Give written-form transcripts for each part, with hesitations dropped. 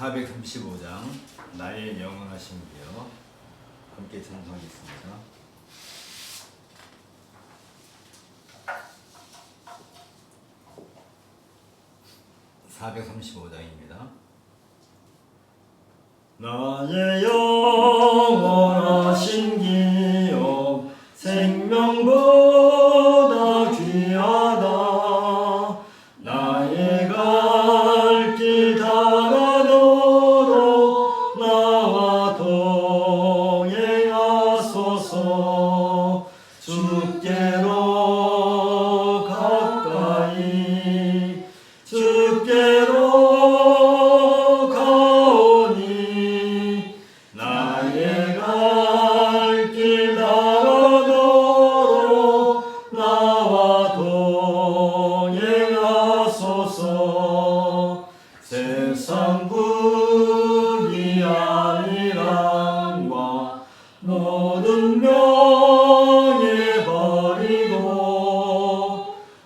435장 나의 영원하신 기여 함께 찬송하겠습니다. (435장입니다) 나의 영원하신 기여 생명보다 귀하다. 나의 갈 길 다가도록 나와 동행하소서. 주께로 가까이 주께로 가오니 나의 갈 길 다가도록 나와 동행하소서. 세상 불의함이란과 모든 명예 버리고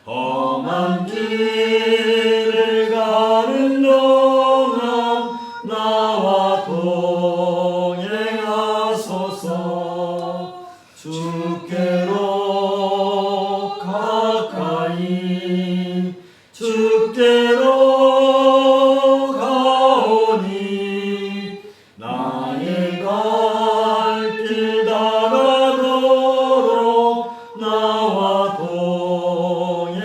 험한 길을 가는 동안 나와 동행하소서. 주께로 가까이 주께로 가오니 나의 갈 길 다가도록 나와 동행하소서.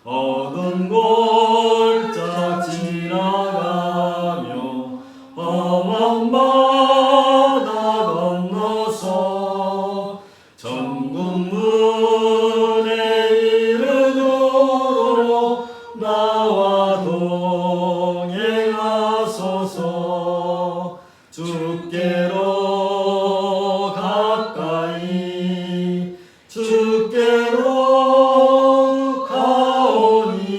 어두운 골짜 지나가며 험한 바다 건너서 천국문에 이르도록 나와 동행하소서. 주께로 가까이 주께로 가오니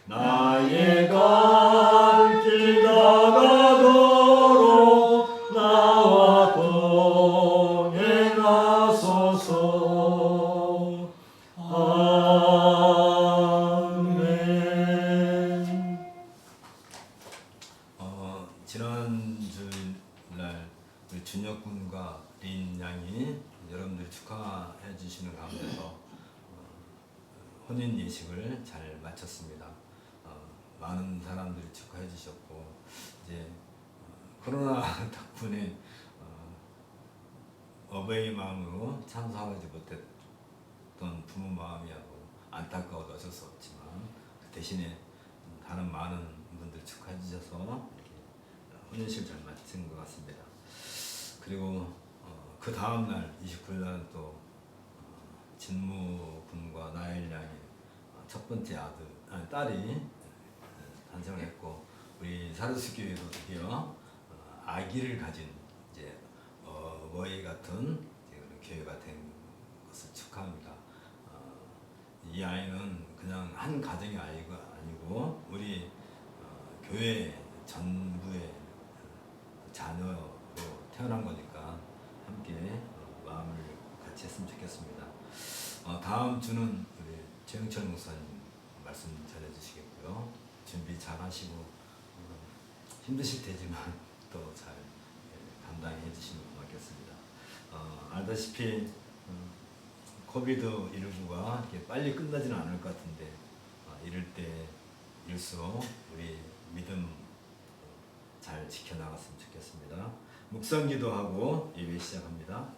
나의 갈 길 다가도록 나와 동행하소서. 아멘. 지난주날 우리 준혁군과 린 양이 여러분들 축하해 주시는 가운데서 혼인 예식을 잘 마쳤습니다. 많은 사람들이 축하해 주셨고 이제 코로나 덕분에 어버이 마음으로 참석하지 못했던 부모 마음이하고 안타까워도 어쩔 수 없지만 그 대신에 다른 많은 분들 축하해 주셔서 이렇게 혼인식을 잘 마친 것 같습니다. 그리고 그 다음날 29일날은 또 진무 군과 나엘 양의 첫 번째 딸이 탄생을 했고 우리 사르스 교회도 드디어 아기를 가진 이제 어버이 같은 교회가 된 것을 축하합니다. 이 아이는 그냥 한 가정의 아이가 아니고 우리 교회 전부의 자녀로 태어난 거니까 함께 마음을 같이 했으면 좋겠습니다. 다음 주는 우리 최영철 목사님 말씀 전해주시겠고요. 준비 잘 하시고 힘드실 테지만 또 잘 감당해 주시면 고맙겠습니다. 알다시피 코비드19가 이렇게 빨리 끝나지는 않을 것 같은데 이럴 때일수록 우리 믿음 잘 지켜나갔으면 좋겠습니다. 묵상기도하고 예배 시작합니다.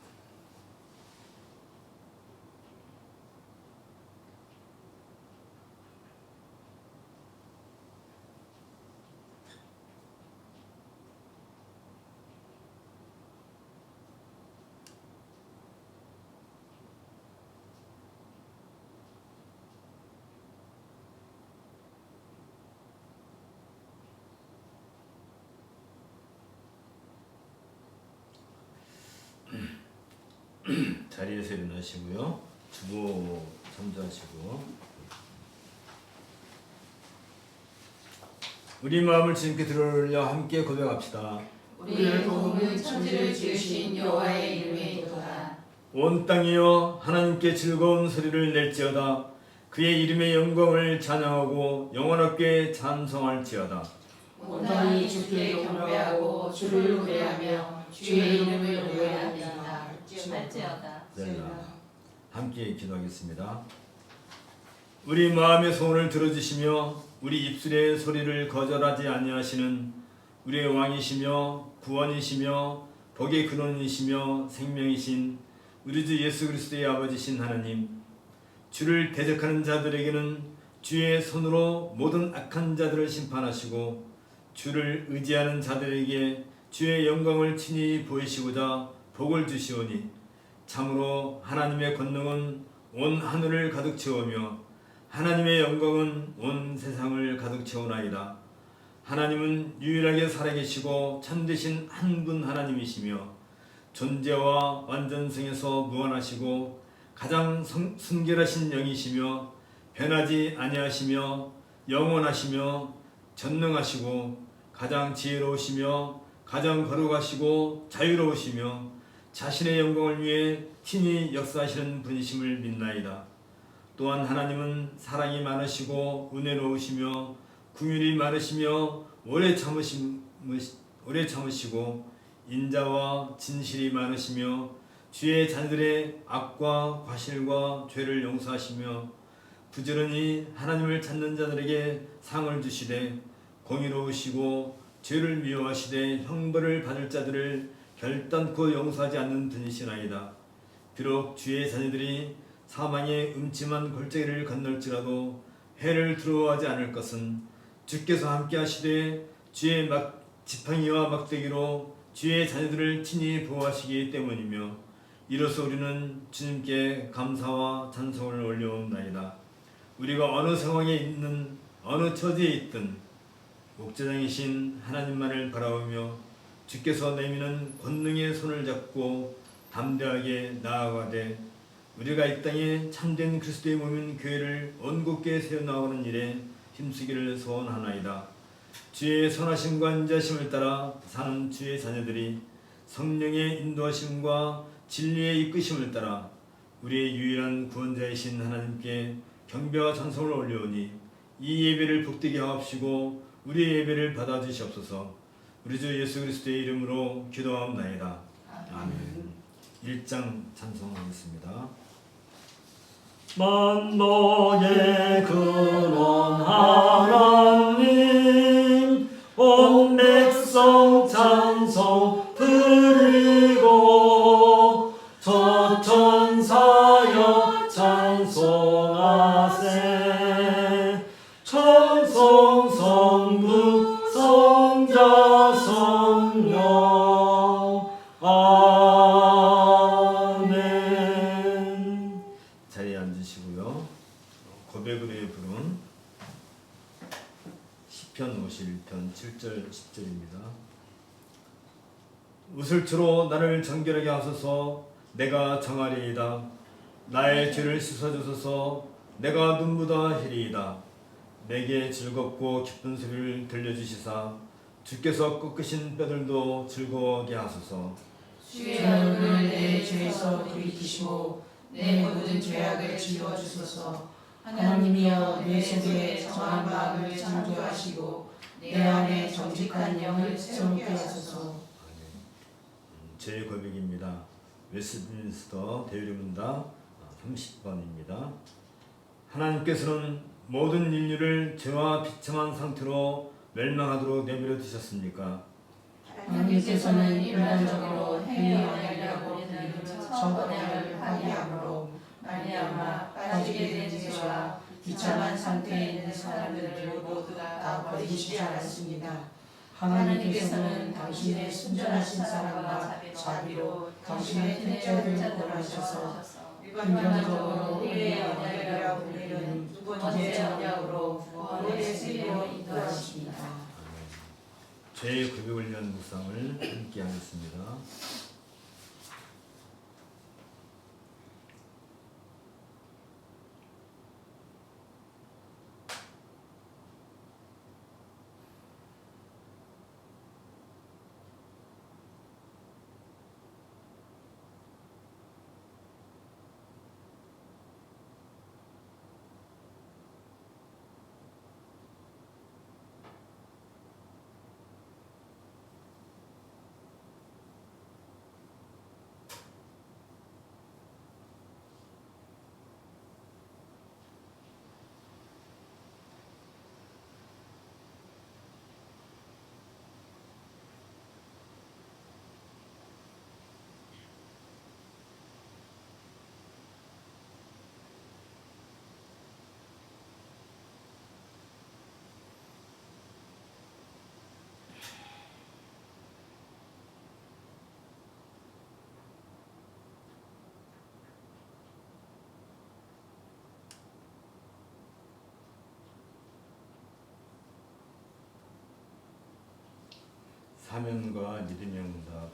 자리에서 일어나시고요. 주보 참조하시고 우리 마음을 주님께 들어올려 함께 고백합시다. 우리의 도움은 천지를 지으신 여호와의 이름에 있도다. 온 땅이여 하나님께 즐거운 소리를 낼지어다. 그의 이름의 영광을 찬양하고 영원하게 찬송할지어다. 온 땅이 주께 경배하고 주를 노래하며 주의 이름을 노래합니다. 할지어다. 함께 기도하겠습니다. 우리 마음의 소원을 들어주시며 우리 입술의 소리를 거절하지 아니하시는 우리의 왕이시며 구원이시며 복의 근원이시며 생명이신 우리 주 예수 그리스도의 아버지신 하나님, 주를 대적하는 자들에게는 주의 손으로 모든 악한 자들을 심판하시고 주를 의지하는 자들에게 주의 영광을 친히 보이시고자 복을 주시오니 참으로 하나님의 권능은 온 하늘을 가득 채우며 하나님의 영광은 온 세상을 가득 채우나이다. 하나님은 유일하게 살아계시고 참되신 한 분 하나님이시며 존재와 완전성에서 무한하시고 가장 순결하신 영이시며 변하지 아니하시며 영원하시며 전능하시고 가장 지혜로우시며 가장 거룩하시고 자유로우시며 자신의 영광을 위해 친히 역사하시는 분이심을 믿나이다. 또한 하나님은 사랑이 많으시고 은혜로우시며 긍휼이 많으시며 오래 참으시고 인자와 진실이 많으시며 주의 자녀들의 악과 과실과 죄를 용서하시며 부지런히 하나님을 찾는 자들에게 상을 주시되 공의로우시고 죄를 미워하시되 형벌을 받을 자들을 결단코 용서하지 않는 분이시나이다. 비록 주의 자녀들이 사망의 음침한 골짜기를 건널지라도 해를 두려워하지 않을 것은 주께서 함께 하시되 주의 지팡이와 막대기로 주의 자녀들을 친히 보호하시기 때문이며 이로써 우리는 주님께 감사와 찬송을 올려옵나이다. 우리가 어느 상황에 있는 어느 처지에 있든 목자장이신 하나님만을 바라보며 주께서 내미는 권능의 손을 잡고 담대하게 나아가되 우리가 이 땅에 참된 그리스도의 몸인 교회를 온곡게 세워나가는 일에 힘쓰기를 소원하나이다. 주의 선하심과 인자심을 따라 사는 주의 자녀들이 성령의 인도하심과 진리의 이끄심을 따라 우리의 유일한 구원자이신 하나님께 경배와 찬송을 올려오니 이 예배를 복되게 하옵시고 우리의 예배를 받아주시옵소서. 우리 주 예수 그리스도의 이름으로 기도하옵나이다. 아멘. 1장 찬송하겠습니다. 만나의 근원 하나님 온 백성 찬송 드리고 저천사여 찬송하세 천성 성부 성자 성령 아멘. 자리에 앉으시고요. 고백으로 부른 시편 51편 7절 10절입니다. 웃을주로 나를 정결하게 하소서. 내가 정하리이다. 나의 죄를 씻어주소서. 내가 눈보다 희리이다. 내게 즐겁고 기쁜 소리를 들려주시사 주께서 꺾으신 뼈들도 즐거워하게 하소서. 주의 얼굴을 내 죄에서 돌이키시고 내 모든 죄악을 지워주소서. 하나님이여 내 속에 정한 마음을 창조하시고 내 안에 정직한 영을 세우게 하소서. 제 고백입니다. 웨스트민스터 대유리문답 30번입니다. 하나님께서는 모든 인류를 죄와 비참한 상태로 멸망하도록 내버려 두셨습니까? 하나님께서는 일반적으로 행위 언약이라고 불리는 첫 언약을 파기함으로 말미암아 빠지게 된 죄와 비참한 상태에 있는 사람들을 모두가 다 버리시지 않았습니다. 하나님께서는 당신의 순전하신 사랑과 자비로 당신의 택자들을 구원하셔서 일반적으로 의의 언약이라고 불리는 두 번째 언약으로 구원의 세계로 인도하십니다. 죄의 고백을 위한 묵상을 함께 하겠습니다. 사명과 믿음의 응답.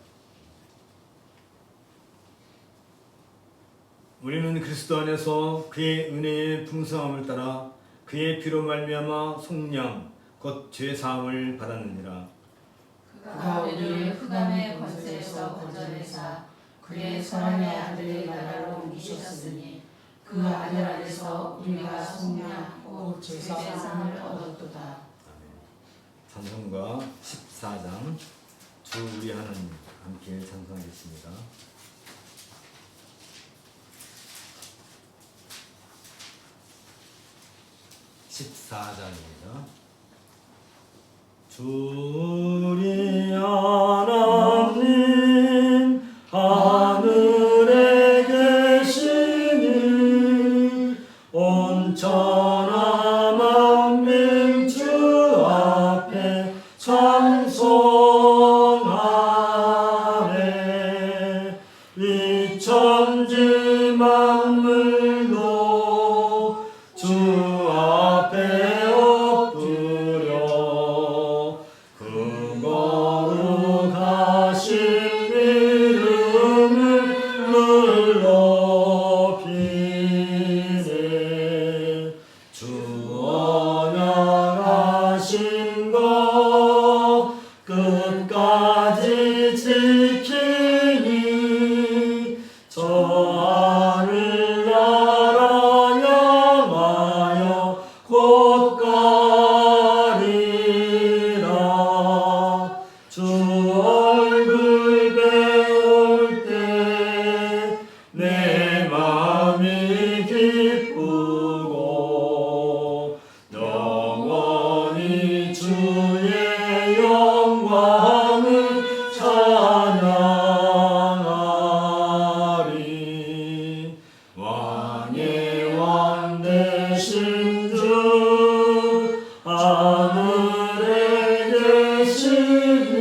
우리는 그리스도 안에서 그의 은혜의 풍성함을 따라 그의 피로 말미암아 속량 곧 죄 사함을 받았느니라. 그가 우리를 흑암의 권세에서 건져내사 그의 선함의 아들의 나라로 옮기셨으니 그 아들 안에서 우리가 속량 곧 죄사함을 얻었도다. 아멘. 찬송가 14장 주 우리 하나님 함께 찬송하겠습니다. 주 우리 하나님 하늘에 계시니 온천하 만민 주 앞에 찬송하네. 이 천지 만물도 주 앞에 엎드려 그 거룩하신 이름을 높이네. 주 언약하신 것 끝까지 지키니 저 하늘나라 향하여 곧 가리라. 주 얼굴 배울 때 내 마음이 기쁘고 영원히 주의 영광을 찬양하리. 왕의 왕 되신 주 하늘에 계시니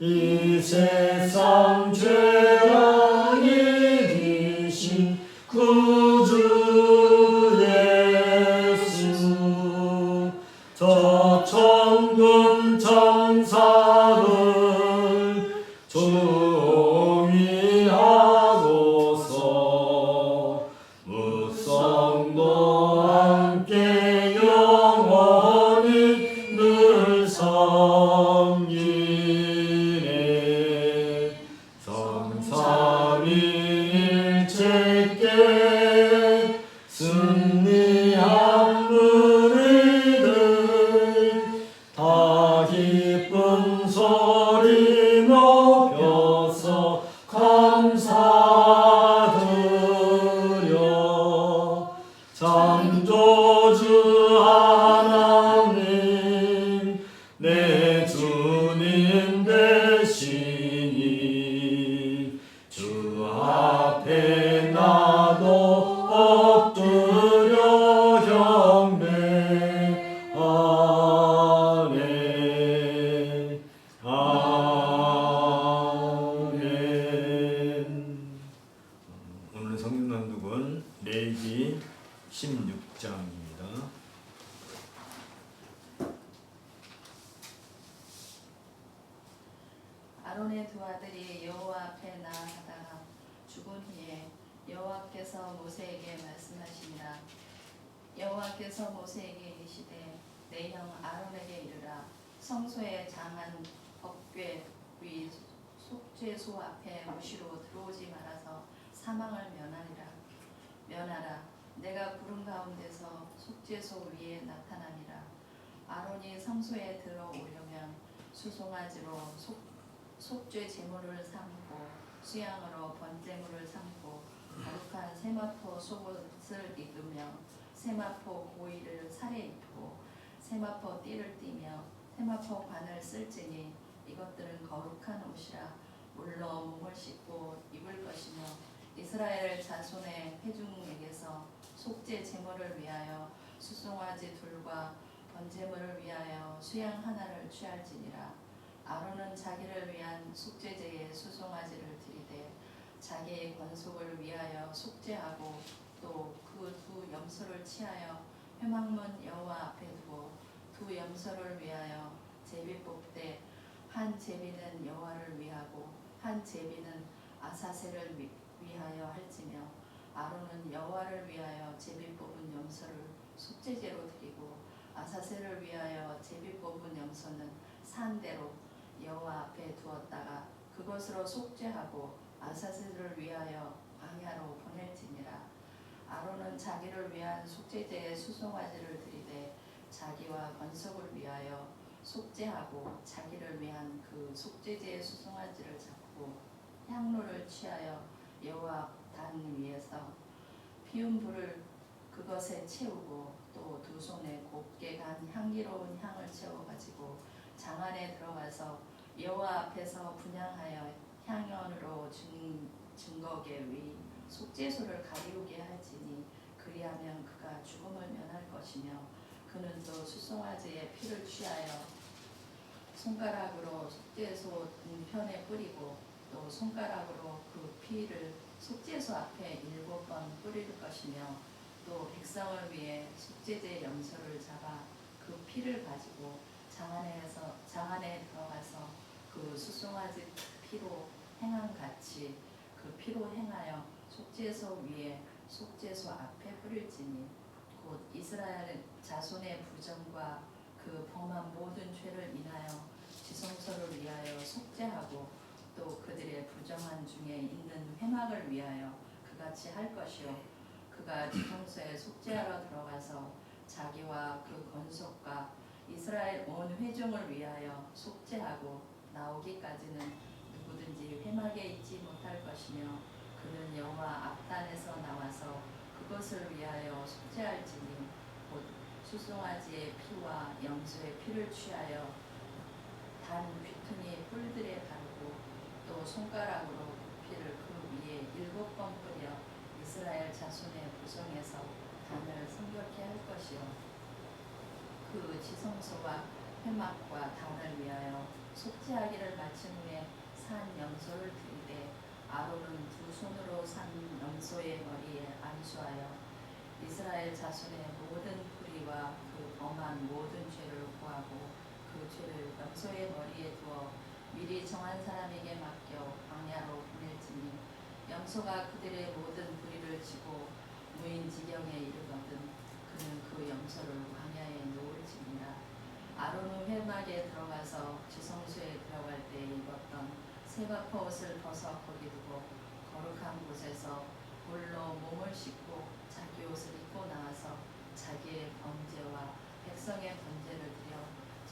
이 세상 죄악 이기신 구주 예수 저 천군 천사를 조용히 하고서 무성도 함께 영원히 늘 섬기네. 성삼위일체께 승리한 무리들 다 기쁜 소리 높여서 감사드려. 창조주 하나님 내 주님 되시니 주 앞에 나도 엎드려 경배하네. 아멘. 오늘 성경 낭독은 레위기 16장입니다. 아론의 두 아들이 여호와 앞에 나아가다가 죽은 후에 여호와께서 모세에게 말씀하시니라. 여호와께서 모세에게 이르시되 내 형 아론에게 이르라. 성소의 장한 법궤 위 속죄소 앞에 무시로 들어오지 말아서 사망을 면하라. 내가 구름 가운데서 속죄소 위에 나타나니라. 아론이 성소에 들어오려면 수송아지로 속죄 제물을 삼고 수양으로 번제물을 삼고 거룩한 세마포 속옷을 입으며 세마포 고이를 살에 입고 세마포 띠를 띠며 세마포 관을 쓸지니 이것들은 거룩한 옷이라. 물로 몸을 씻고 입을 것이며 이스라엘 자손의 회중에게서 속죄 제물을 위하여 수송아지 둘과 번제물을 위하여 수양 하나를 취할지니라. 아론은 자기를 위한 속죄제에 수송아지를 드리되 자기의 권속을 위하여 속죄하고 또 그 두 염소를 취하여 회막문 여호와 앞에 두고 두 염소를 위하여 제비 뽑되 한 제비는 여호와를 위하고 한 제비는 아사셀을 위하여 할지며 아론은 여호와를 위하여 제비 뽑은 염소를 속죄제로 드리고 아사셀을 위하여 제비 뽑은 염소는 산대로 여호와 앞에 두었다가 그것으로 속죄하고 아사셀을 위하여 광야로 보낼지니라. 아론은 자기를 위한 속죄제의 수송아지를 드리되 자기와 번석을 위하여 속죄하고 자기를 위한 그 속죄제의 수송아지를 잡고 향로를 취하여 여호와 단 위에서 피운 불을 그것에 채우고 또 두 손에 곱게 간 향기로운 향을 채워 가지고 장 안에 들어가서 여호와 앞에서 분향하여 향연으로 증거계 위 속죄소를 가리우게 할지니 그리하면 그가 죽음을 면할 것이며 그는 또 수송아지의 피를 취하여 손가락으로 속죄소 등편에 뿌리고 또 손가락으로 그 피를 속죄소 앞에 7번 뿌릴 것이며 또 백성을 위해 속죄제 염소를 잡아 그 피를 가지고 장 안에 들어가서 그 수송아지 피로 행한 같이 그 피로 행하여 속죄소 위에 속죄소 앞에 뿌릴지니 곧 이스라엘 자손의 부정과 그 범한 모든 죄를 인하여 지성소를 위하여 속죄하고 또 그들의 부정한 중에 있는 회막을 위하여 그같이 할 것이요 그가 지성소에 속죄하러 들어가서 자기와 그 건속과 이스라엘 온 회중을 위하여 속죄하고 나오기까지는 누구든지 회막에 있지 못할 것이며 그는 여호와 앞단에서 나와서 그것을 위하여 속죄할지니 곧 수송아지의 피와 염소의 피를 취하여 단 귀퉁이 뿔들에 바르고 또 손가락으로 그 피를 그 위에 7번 뿌려 이스라엘 자손의 부정에서 단을 성결케 할 것이요 그 지성소와 회막과 단을 위하여 속죄하기를 마친 후에 산 염소를 드리되 아론은 두 손으로 산 염소의 머리에 안수하여 이스라엘 자손의 모든 불의와 그 범한 모든 죄를 구하고 그 죄를 염소의 머리에 두어 미리 정한 사람에게 맡겨 광야로 보낼지니 염소가 그들의 모든 불의를 지고 무인지경에 이르거든 그는 그 염소를 광야에 놓을지니라. 아론은 회막에 들어가서 지성소에 들어갈 때 입었던 세바포 옷을 벗어 거기 두고 거룩한 곳에서 물로 몸을 씻고 자기 옷을 입고 나와서 자기의 번제와 백성의 번제를 드려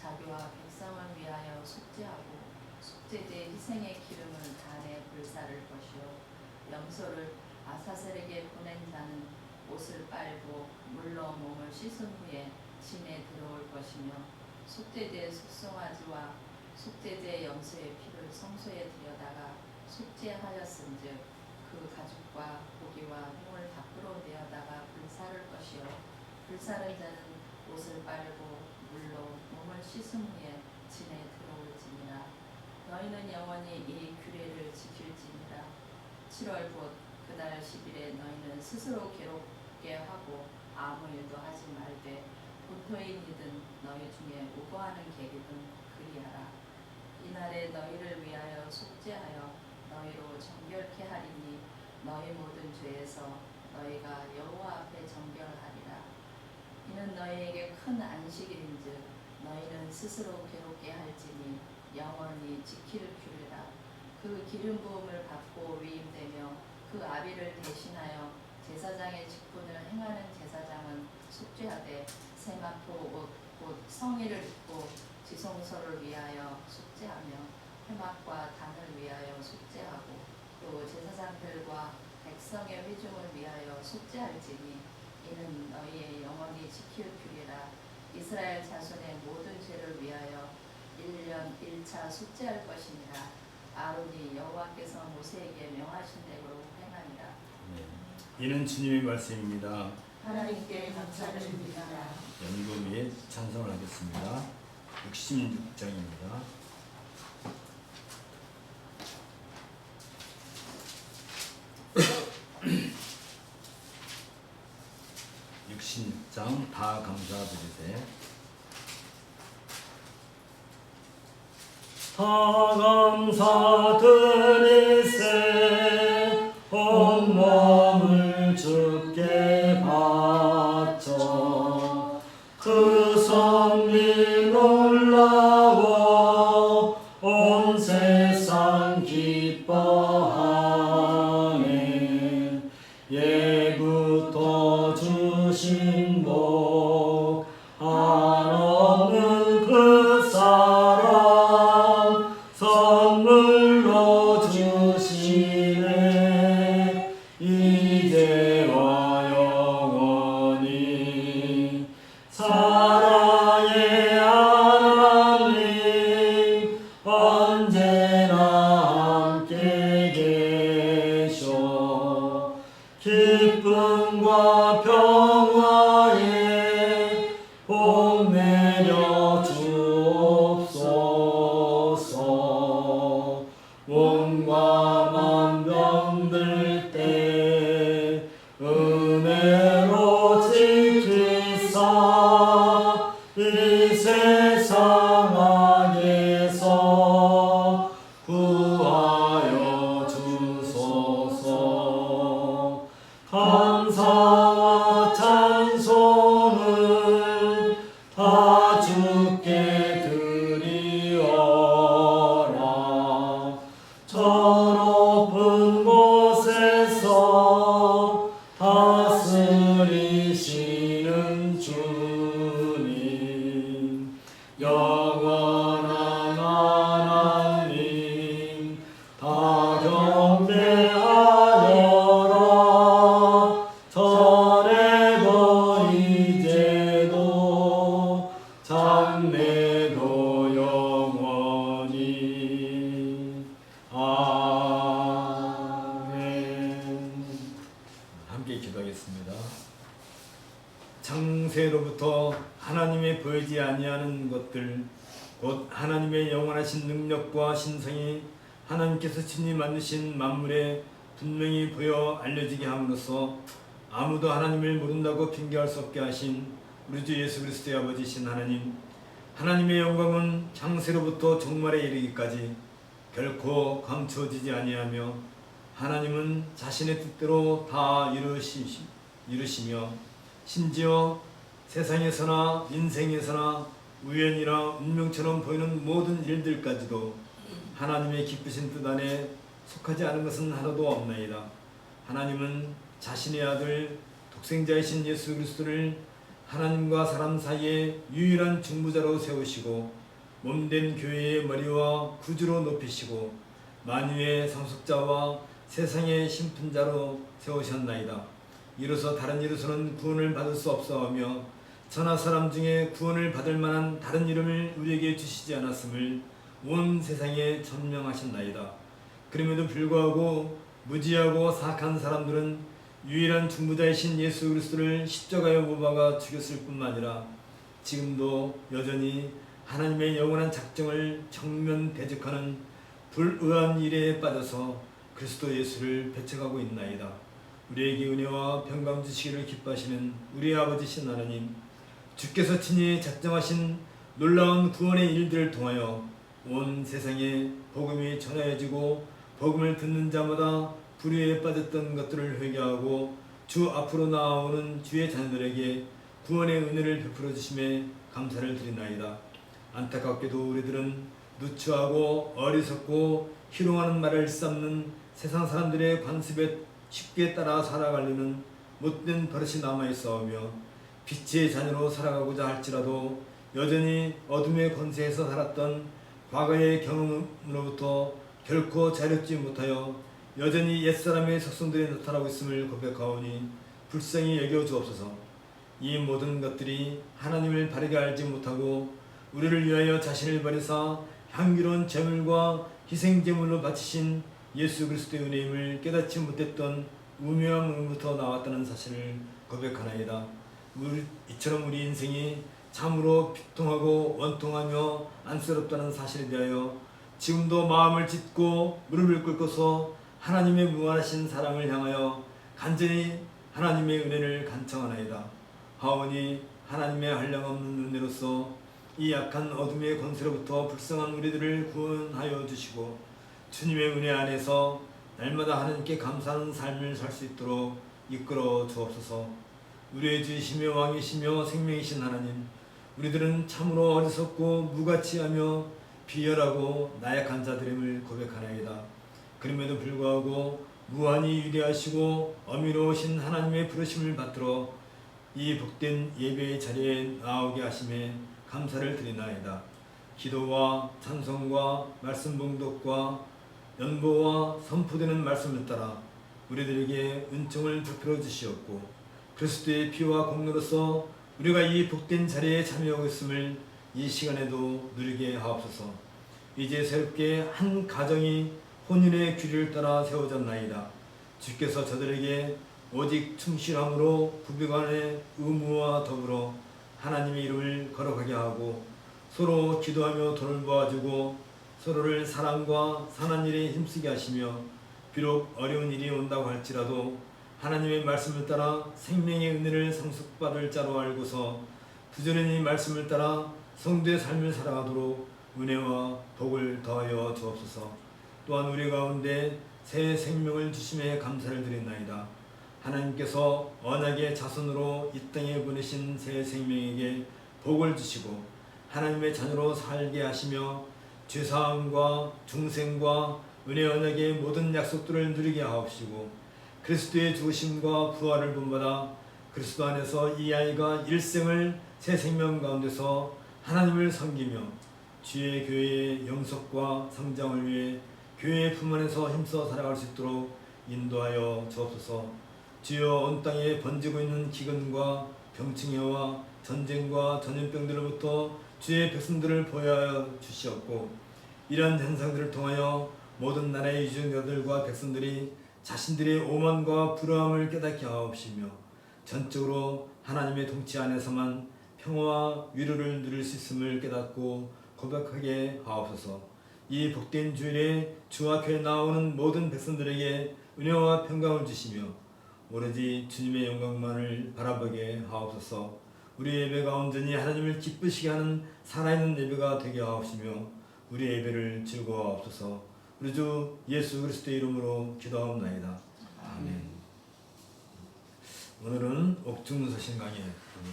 자기와 백성을 위하여 속죄하고 속죄제 희생의 기름을 단에 불사를 것이요 염소를 아사셀에게 보낸 자는 옷을 빨고 물로 몸을 씻은 후에 진에 들어올 것이며 속죄제 숙송아지와 속죄제 염소의 피를 성소에 들여다가 속죄하였은즉 그 가죽과 고기와 흉을 밖으로 내어다가 불사를 것이요 불사른 자는 옷을 빨고 물로 몸을 씻은 후에 진에 들어올지니라. 너희는 영원히 이 규례를 지킬지니라. 7월 곧 그달 10일에 너희는 스스로 괴롭게 하고 아무 일도 하지 말되 본토인이든 너희 중에 우거하는 객이든 그리하라. 이날에 너희를 위하여 속죄하여 너희로 정결케 하리니 너희 모든 죄에서 너희가 여호와 앞에 정결하리라. 이는 너희에게 큰 안식일인즉 너희는 스스로 괴롭게 할지니 영원히 지킬 규례라. 그 기름 부음을 받고 위임되며 그 아비를 대신하여 제사장의 직분을 행하는 제사장은 속죄하되 세마포 옷 곧 성의를 입고 지성소를 위하여 속죄하며 회막과 단을 위하여 속죄하고 또 제사장들과 백성의 회중을 위하여 속죄할지니 이는 너희의 영원히 지킬 규례라. 이스라엘 자손의 모든 죄를 위하여 1년 1차 속죄할 것이니라. 아론이 여호와께서 모세에게 명하신 대로 행하니라. 이는 주님의 말씀입니다. 하나님께 감사를 드립니다. 연금 및 찬송을 하겠습니다. 66장입니다. (66장) 다 감사드리되 다 감사드리세 온몸을 주께 바쳐 그 선미 놀라워 온 세상 기뻐하네 예부터 주신 복 한없는 그 사랑 선물로 주시네 이제와 영원히 사랑의 하나님 언제나 함께 계셔 기쁨과 평화에 복 내려 주옵소서 몸과 맘 병들 때 은혜로 지키사 이 세상 악에서 구하여 주소서 감사와 찬송을 다 주께 드리어라 저 높은 곳에서 다스리시는 주님 영원한 하나님 다 경배하여라 전에도 이제도 장래도 영원히 아멘. 함께 기도하겠습니다. 창세로부터 하나님의 보이지 아니하는 것들 곧 하나님의 영원하신 능력과 신성이 하나님께서 친히 만드신 만물에 분명히 보여 알려지게 함으로써 아무도 하나님을 모른다고 핑계할 수 없게 하신 우리 주 예수 그리스도의 아버지신 하나님, 하나님의 영광은 창세로부터 종말에 이르기까지 결코 감추어지지 아니하며 하나님은 자신의 뜻대로 다 이루시며 심지어 세상에서나 인생에서나 우연이나 운명처럼 보이는 모든 일들까지도 하나님의 기쁘신 뜻 안에 속하지 않은 것은 하나도 없나이다. 하나님은 자신의 아들 독생자이신 예수 그리스도를 하나님과 사람 사이에 유일한 중보자로 세우시고 몸된 교회의 머리와 구주로 높이시고 만유의 상속자와 세상의 심판자로 세우셨나이다. 이로써 다른 이로서는 구원을 받을 수 없사오며 천하 사람 중에 구원을 받을 만한 다른 이름을 우리에게 주시지 않았음을 온 세상에 천명하셨나이다. 그럼에도 불구하고 무지하고 사악한 사람들은 유일한 중보자이신 예수 그리스도를 십자가에 못 박아 죽였을 뿐만 아니라 지금도 여전히 하나님의 영원한 작정을 정면 대적하는 불의한 일에 빠져서 그리스도 예수를 배척하고 있나이다. 우리에게 은혜와 평강 주시기를 기뻐하시는 우리 아버지신 하나님, 주께서 친히 작정하신 놀라운 구원의 일들을 통하여 온 세상에 복음이 전하여지고 복음을 듣는 자마다 불의에 빠졌던 것들을 회개하고 주 앞으로 나아오는 주의 자녀들에게 구원의 은혜를 베풀어 주심에 감사를 드리나이다. 안타깝게도 우리들은 누추하고 어리석고 희롱하는 말을 일삼는 세상 사람들의 관습에 쉽게 따라 살아가려는 못된 버릇이 남아있사오며 빛의 자녀로 살아가고자 할지라도 여전히 어둠의 권세에서 살았던 과거의 경험으로부터 결코 자유롭지 못하여 여전히 옛사람의 속성들이 나타나고 있음을 고백하오니 불쌍히 여겨 주옵소서. 이 모든 것들이 하나님을 바르게 알지 못하고 우리를 위하여 자신을 버리사 향기로운 제물과 희생제물로 바치신 예수 그리스도의 은혜임을 깨닫지 못했던 우매한 몸부터 나왔다는 사실을 고백하나이다. 이처럼 우리 인생이 참으로 비통하고 원통하며 안쓰럽다는 사실에 대하여 지금도 마음을 찢고 무릎을 꿇고서 하나님의 무한하신 사랑을 향하여 간절히 하나님의 은혜를 간청하나이다. 하오니 하나님의 한량없는 은혜로서 이 약한 어둠의 권세로부터 불쌍한 우리들을 구원하여 주시고 주님의 은혜 안에서 날마다 하나님께 감사하는 삶을 살 수 있도록 이끌어 주옵소서. 우리의 주이시며 왕이시며 생명이신 하나님, 우리들은 참으로 어리석고 무가치하며 비열하고 나약한 자들임을 고백하나이다. 그럼에도 불구하고 무한히 위대하시고 어미로우신 하나님의 부르심을 받들어 이 복된 예배의 자리에 나오게 하심에 감사를 드리나이다. 기도와 찬송과 말씀 봉독과 연보와 선포되는 말씀을 따라 우리들에게 은총을 베풀어 주시옵고 그리스도의 피와 공로로서 우리가 이 복된 자리에 참여하고 있음을 이 시간에도 누리게 하옵소서. 이제 새롭게 한 가정이 혼인의 규례를 따라 세워졌나이다. 주께서 저들에게 오직 충실함으로 부부간의 의무와 더불어 하나님의 이름을 거룩하게 하고 서로 기도하며 돌보아주고 서로를 사랑과 선한 일에 힘쓰게 하시며 비록 어려운 일이 온다고 할지라도 하나님의 말씀을 따라 생명의 은혜를 상속받을 자로 알고서 부지런히 말씀을 따라 성도의 삶을 살아가도록 은혜와 복을 더하여 주옵소서. 또한 우리 가운데 새 생명을 주심에 감사를 드리나이다. 하나님께서 언약의 자손으로 이 땅에 보내신 새 생명에게 복을 주시고 하나님의 자녀로 살게 하시며 죄사함과 중생과 은혜 언약의 모든 약속들을 누리게 하옵시고 그리스도의 죽으심과 부활을 본받아 그리스도 안에서 이 아이가 일생을 새 생명 가운데서 하나님을 섬기며 주의 교회의 영속과 성장을 위해 교회의 품 안에서 힘써 살아갈 수 있도록 인도하여 주옵소서. 주여 온 땅에 번지고 있는 기근과 병충해와 전쟁과 전염병들로부터 주의 백성들을 보호하여 주시옵고 이러한 현상들을 통하여 모든 나라의 유전자들과 백성들이 자신들의 오만과 불화함을 깨닫게 하옵시며 전적으로 하나님의 통치 안에서만 평화와 위로를 누릴 수 있음을 깨닫고 고백하게 하옵소서. 이 복된 주일에 주 앞에 나오는 모든 백성들에게 은혜와 평강을 주시며 오로지 주님의 영광만을 바라보게 하옵소서. 우리 예배가 온전히 하나님을 기쁘시게 하는 살아있는 예배가 되게 하옵시며 우리 예배를 즐거워하옵소서. 우리 주 예수 그리스도의 이름으로 기도하옵나이다. 아멘. 오늘은 옥중서신 강의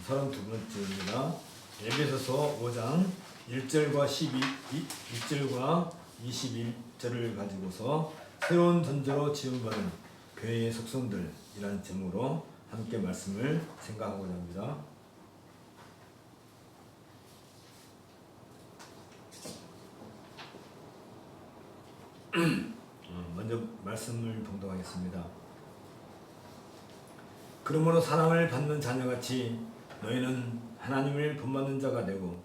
32번째입니다. 에베소서 5장 1절과 1절과 21절을 가지고서 새로운 전제로 지음받은 교회의 속성들이라는 제목으로 함께 말씀을 생각하고자 합니다. 먼저 말씀을 봉독하겠습니다. 그러므로 사랑을 받는 자녀같이 너희는 하나님을 본받는 자가 되고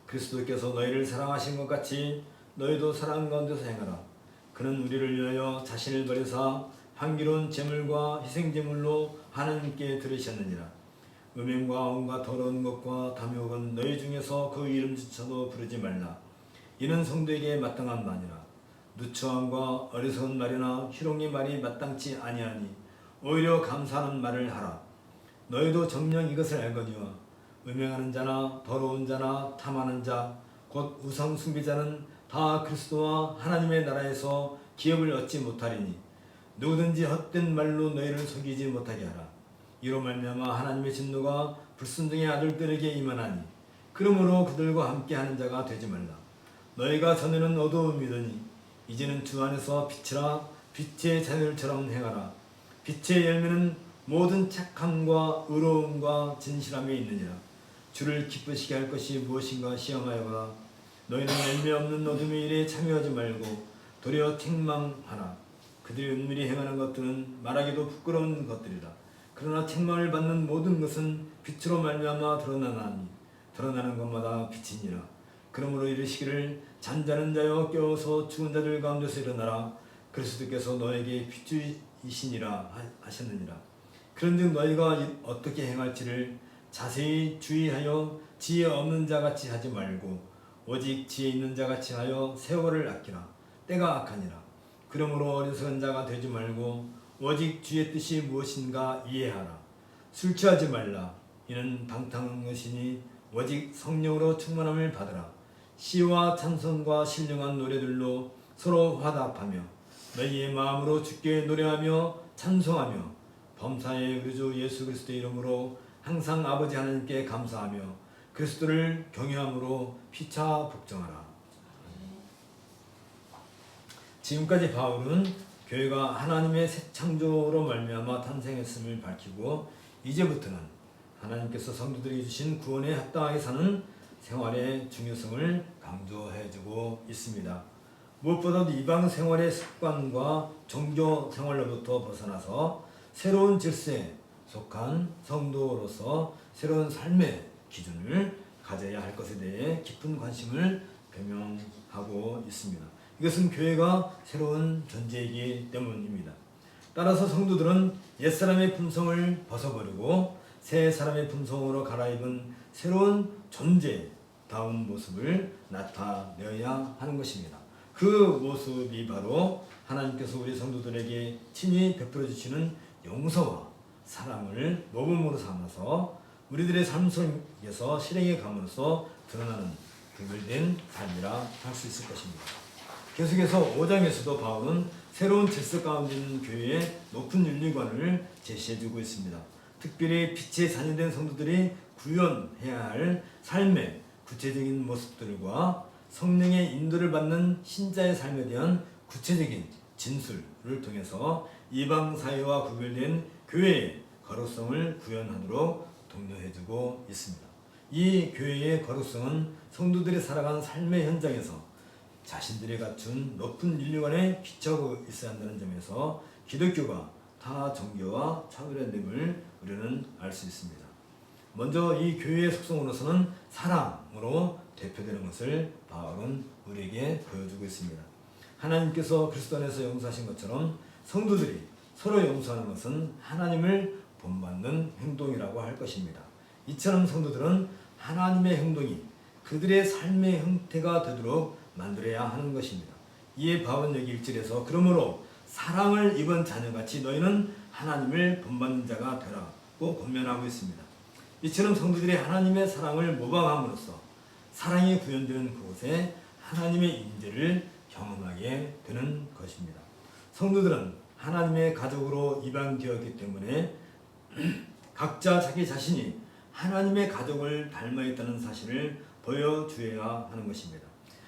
그리스도께서 너희를 사랑하신 것 같이 너희도 사랑 가운데서 행하라. 그는 우리를 위하여 자신을 버리사 향기로운 제물과 희생제물로 하나님께 드리셨느니라. 음행과 온갖 더러운 것과 탐욕은 너희 중에서 그 이름조차도 부르지 말라. 이는 성도에게 마땅한 말이라. 누추함과 어리석은 말이나 희롱의 말이 마땅치 아니하니 오히려 감사하는 말을 하라. 너희도 정녕 이것을 알거니와 음행하는 자나 더러운 자나 탐하는 자 곧 우상 숭배자는 다 그리스도와 하나님의 나라에서 기업을 얻지 못하리니 누구든지 헛된 말로 너희를 속이지 못하게 하라. 이로 말미암아 하나님의 진노가 불순종의 아들들에게 임하나니 그러므로 그들과 함께하는 자가 되지 말라. 너희가 전에는 어두움이더니 이제는 주 안에서 빛이라. 빛의 자녀들처럼 행하라. 빛의 열매는 모든 착함과 의로움과 진실함에 있느니라. 주를 기쁘시게 할 것이 무엇인가 시험하여라. 너희는 열매 없는 어둠의 일에 참여하지 말고 도리어 책망하라. 그들이 은밀히 행하는 것들은 말하기도 부끄러운 것들이라. 그러나 책망을 받는 모든 것은 빛으로 말미암아 드러나나니 드러나는 것마다 빛이니라. 그러므로 이르시기를 잔자는 자여 깨어서 죽은 자들 가운데서 일어나라. 그리스도께서 너에게 빛주이시니라 하셨느니라. 그런즉 너희가 어떻게 행할지를 자세히 주의하여 지혜 없는 자같이 하지 말고 오직 지혜 있는 자같이 하여 세월을 아끼라. 때가 악하니라. 그러므로 어리석은 자가 되지 말고 오직 주의 뜻이 무엇인가 이해하라. 술 취하지 말라. 이는 방탕한 것이니 오직 성령으로 충만함을 받으라. 시와 찬송과 신령한 노래들로 서로 화답하며 너희의 마음으로 주께 노래하며 찬송하며 범사의 우리 주 예수 그리스도의 이름으로 항상 아버지 하나님께 감사하며 그리스도를 경외함으로 피차 복종하라. 지금까지 바울은 교회가 하나님의 새 창조로 말미암아 탄생했음을 밝히고 이제부터는 하나님께서 성도들에게 주신 구원에 합당하게 사는 생활의 중요성을 강조해주고 있습니다. 무엇보다도 이방 생활의 습관과 종교 생활로부터 벗어나서 새로운 질서에 속한 성도로서 새로운 삶의 기준을 가져야 할 것에 대해 깊은 관심을 표명하고 있습니다. 이것은 교회가 새로운 존재이기 때문입니다. 따라서 성도들은 옛사람의 품성을 벗어버리고 새 사람의 품성으로 갈아입은 새로운 존재다운 모습을 나타내야 하는 것입니다. 그 모습이 바로 하나님께서 우리 성도들에게 친히 베풀어 주시는 용서와 사랑을 모범으로 삼아서 우리들의 삶 속에서 실행해 감으로써 드러나는 구별된 삶이라 할 수 있을 것입니다. 계속해서 5장에서도 바울은 새로운 질서 가운데 있는 교회의 높은 윤리관을 제시해주고 있습니다. 특별히 빛의 자녀된 성도들이 구현해야 할 삶의 구체적인 모습들과 성령의 인도를 받는 신자의 삶에 대한 구체적인 진술을 통해서 이방 사회와 구별된 교회의 거룩성을 구현하도록 독려해주고 있습니다. 이 교회의 거룩성은 성도들이 살아가는 삶의 현장에서 자신들이 갖춘 높은 윤리관에 비춰고 있어야 한다는 점에서 기독교가 타 종교와 차별됨을 우리는 알 수 있습니다. 먼저 이 교회의 속성으로서는 사랑으로 대표되는 것을 바울은 우리에게 보여주고 있습니다. 하나님께서 그리스도 안에서 용서하신 것처럼 성도들이 서로 용서하는 것은 하나님을 본받는 행동이라고 할 것입니다. 이처럼 성도들은 하나님의 행동이 그들의 삶의 형태가 되도록 만들어야 하는 것입니다. 이에 바울은 여기 1절에서 그러므로 사랑을 입은 자녀같이 너희는 하나님을 본받는 자가 되라고 권면하고 있습니다. 이처럼 성도들이 하나님의 사랑을 모방함으로써 사랑이 구현되는 그곳에 하나님의 임재를 경험하게 되는 것입니다. 성도들은 하나님의 가족으로 입양되었기 때문에 각자 자기 자신이 하나님의 가족을 닮아 있다는 사실을 보여주어야 하는 것입니다.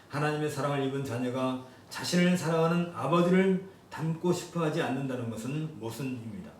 하나님의 사랑을 입은 자녀가 자신을 사랑하는 아버지를 닮고 싶어하지 않는다는 것은 모순입니다.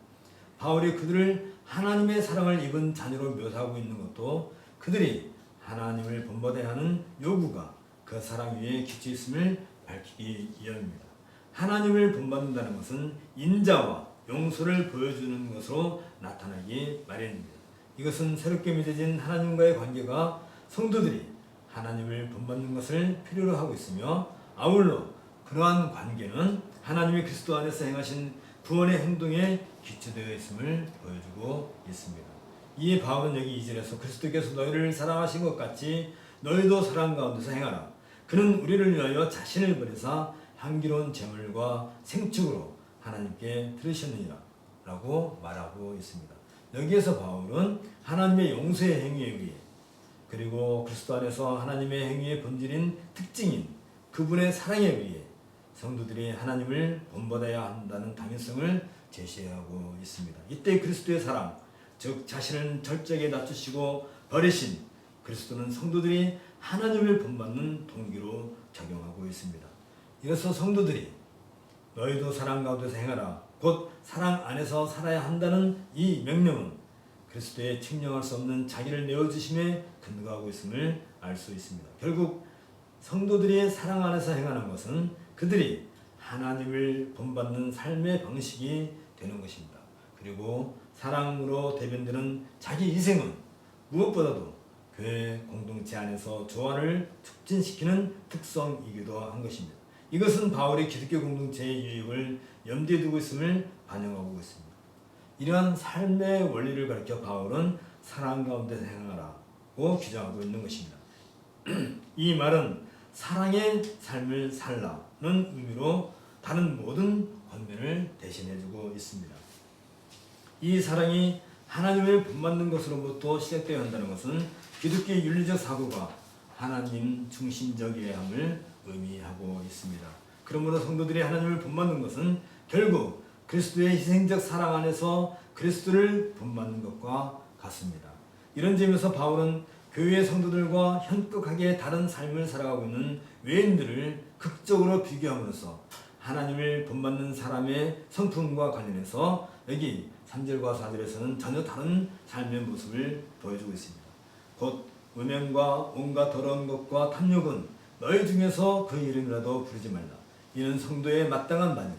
바울이 그들을 하나님의 사랑을 입은 자녀로 묘사하고 있는 것도 그들이 하나님을 본받아야 하는 요구가 그 사랑 위에 기초 있음을 밝히기 위함입니다. 하나님을 본받는다는 것은 인자와 용서를 보여주는 것으로 나타나기 마련입니다. 이것은 새롭게 맺어진 하나님과의 관계가 성도들이 하나님을 본받는 것을 필요로 하고 있으며 아울러 그러한 관계는 하나님이 그리스도 안에서 행하신 구원의 행동에 기초되어 있음을 보여주고 있습니다. 이에 바울은 여기 2절에서 그리스도께서 너희를 사랑하신 것 같이 너희도 사랑 가운데서 행하라. 그는 우리를 위하여 자신을 버리사 향기로운 제물과 생축으로 하나님께 드리셨느니라 라고 말하고 있습니다. 여기에서 바울은 하나님의 용서의 행위에 의해 그리고 그리스도 안에서 하나님의 행위의 본질인 특징인 그분의 사랑에 의해 성도들이 하나님을 본받아야 한다는 당연성을 제시하고 있습니다. 이때 그리스도의 사랑, 즉 자신을 절제하게 낮추시고 버리신 그리스도는 성도들이 하나님을 본받는 동기로 적용하고 있습니다. 이로써 성도들이 너희도 사랑 가운데서 행하라 곧 사랑 안에서 살아야 한다는 이 명령은 그리스도의 측량할 수 없는 자기를 내어주심에 근거하고 있음을 알 수 있습니다. 결국 성도들이 사랑 안에서 행하는 것은 그들이 하나님을 본받는 삶의 방식이 되는 것입니다. 그리고 사랑으로 대변되는 자기 희생은 무엇보다도 교회 공동체 안에서 조화를 촉진시키는 특성이기도 한 것입니다. 이것은 바울의 기독교 공동체의 유익을 염두에 두고 있음을 반영하고 있습니다. 이러한 삶의 원리를 가르쳐 바울은 사랑 가운데서 행하라고 규정하고 있는 것입니다. 이 말은 사랑의 삶을 살라는 의미로 다른 모든 권면을 대신해주고 있습니다. 이 사랑이 하나님을 본받는 것으로부터 시작되어야 한다는 것은 기독교의 윤리적 사고가 하나님 중심적이어야 함을 의미하고 있습니다. 그러므로 성도들이 하나님을 본받는 것은 결국 그리스도의 희생적 사랑 안에서 그리스도를 본받는 것과 같습니다. 이런 점에서 바울은 교회의 성도들과 현격하게 다른 삶을 살아가고 있는 외인들을 극적으로 비교함으로써 하나님을 본받는 사람의 성품과 관련해서 여기 3절과 4절에서는 전혀 다른 삶의 모습을 보여주고 있습니다. 곧 음행과 온갖 더러운 것과 탐욕은 너희 중에서 그 이름이라도 부르지 말라. 이는 성도의 마땅한 말이라.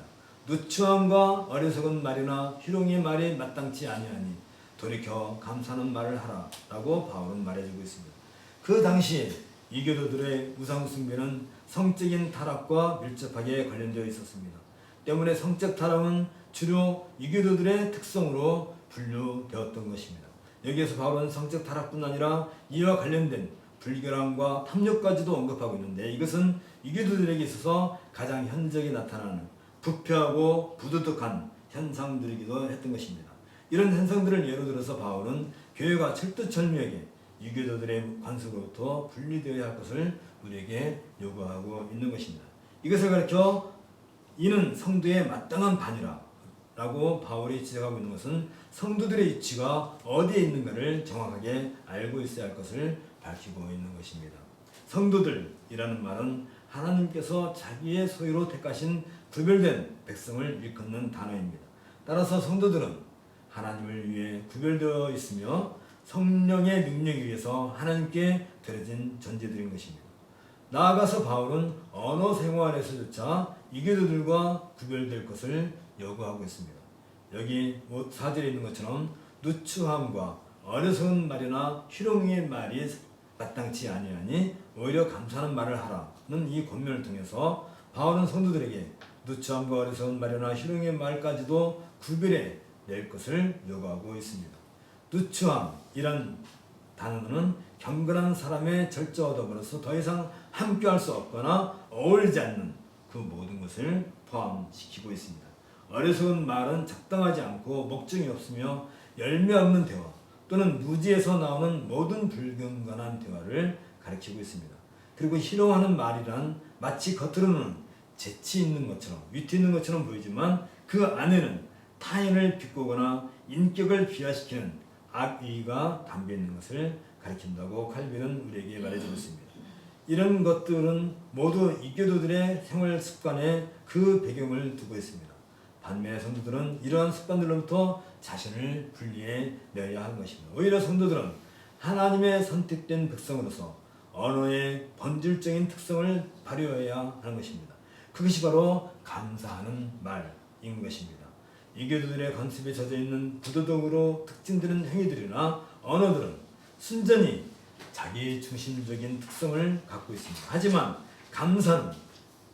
누추함과 어리석은 말이나 희롱의 말이 마땅치 아니하니 돌이켜 감사하는 말을 하라 라고 바울은 말해주고 있습니다. 그 당시 이교도들의 우상숭배는 성적인 타락과 밀접하게 관련되어 있었습니다. 때문에 성적 타락은 주로 이교도들의 특성으로 분류되었던 것입니다. 여기에서 바울은 성적 타락뿐 아니라 이와 관련된 불결함과 탐욕까지도 언급하고 있는데 이것은 이교도들에게 있어서 가장 현저하게 나타나는 부패하고 부도덕한 현상들이기도 했던 것입니다. 이런 현상들을 예로 들어서 바울은 교회가 철두철미하게 유교도들의 관습으로부터 분리되어야 할 것을 우리에게 요구하고 있는 것입니다. 이것을 가르쳐 이는 성도의 마땅한 반이라 라고 바울이 지적하고 있는 것은 성도들의 위치가 어디에 있는가를 정확하게 알고 있어야 할 것을 밝히고 있는 것입니다. 성도들이라는 말은 하나님께서 자기의 소유로 택하신 구별된 백성을 일컫는 단어입니다. 따라서 성도들은 하나님을 위해 구별되어 있으며 성령의 능력에 의해서 하나님께 드려진 존재들인 것입니다. 나아가서 바울은 언어 생활에서조차 이교도들과 구별될 것을 요구하고 있습니다. 여기 4절에 있는 것처럼 누추함과 어리석은 말이나 희롱의 말이 마땅치 아니하니 오히려 감사하는 말을 하라는 이 권면을 통해서 바울은 성도들에게 누추함과 어리석은 말이나 희롱의 말까지도 구별해 낼 것을 요구하고 있습니다. 누추함이란 단어는 경건한 사람의 절저와 더불어서 더 이상 함께할 수 없거나 어울리지 않는 그 모든 것을 포함시키고 있습니다. 어리석은 말은 적당하지 않고 목적이 없으며 열매 없는 대화 또는 무지에서 나오는 모든 불경건한 대화를 가리키고 있습니다. 그리고 희롱하는 말이란 마치 겉으로는 재치 있는 것처럼 위트 있는 것처럼 보이지만 그 안에는 타인을 비꼬거나 인격을 비하시키는 악의가 담겨 있는 것을 가리킨다고 칼빈은 우리에게 말해주고 있습니다. 이런 것들은 모두 이교도들의 생활 습관에 그 배경을 두고 있습니다. 반면에 성도들은 이러한 습관들로부터 자신을 분리해 내야 하는 것입니다. 오히려 성도들은 하나님의 선택된 백성으로서 언어의 본질적인 특성을 발휘해야 하는 것입니다. 그것이 바로 감사하는 말인 것입니다. 이교도들의 관습에 젖어 있는 부도덕으로 특징되는 행위들이나 언어들은 순전히 자기 중심적인 특성을 갖고 있습니다. 하지만 감사는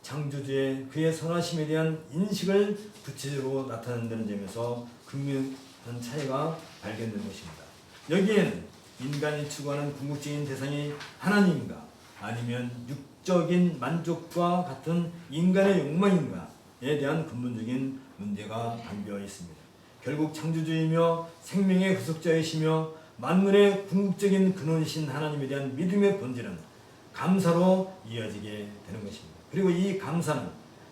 창조주의 그의 선하심에 대한 인식을 구체적으로 나타낸다는 점에서 극명한 차이가 발견된 것입니다. 여기에는 인간이 추구하는 궁극적인 대상이 하나님인가 아니면 육적인 만족과 같은 인간의 욕망인가에 대한 근본적인 문제가 담겨 있습니다. 결국 창조주이며 생명의 구속자이시며 만물의 궁극적인 근원이신 하나님에 대한 믿음의 본질은 감사로 이어지게 되는 것입니다. 그리고 이 감사는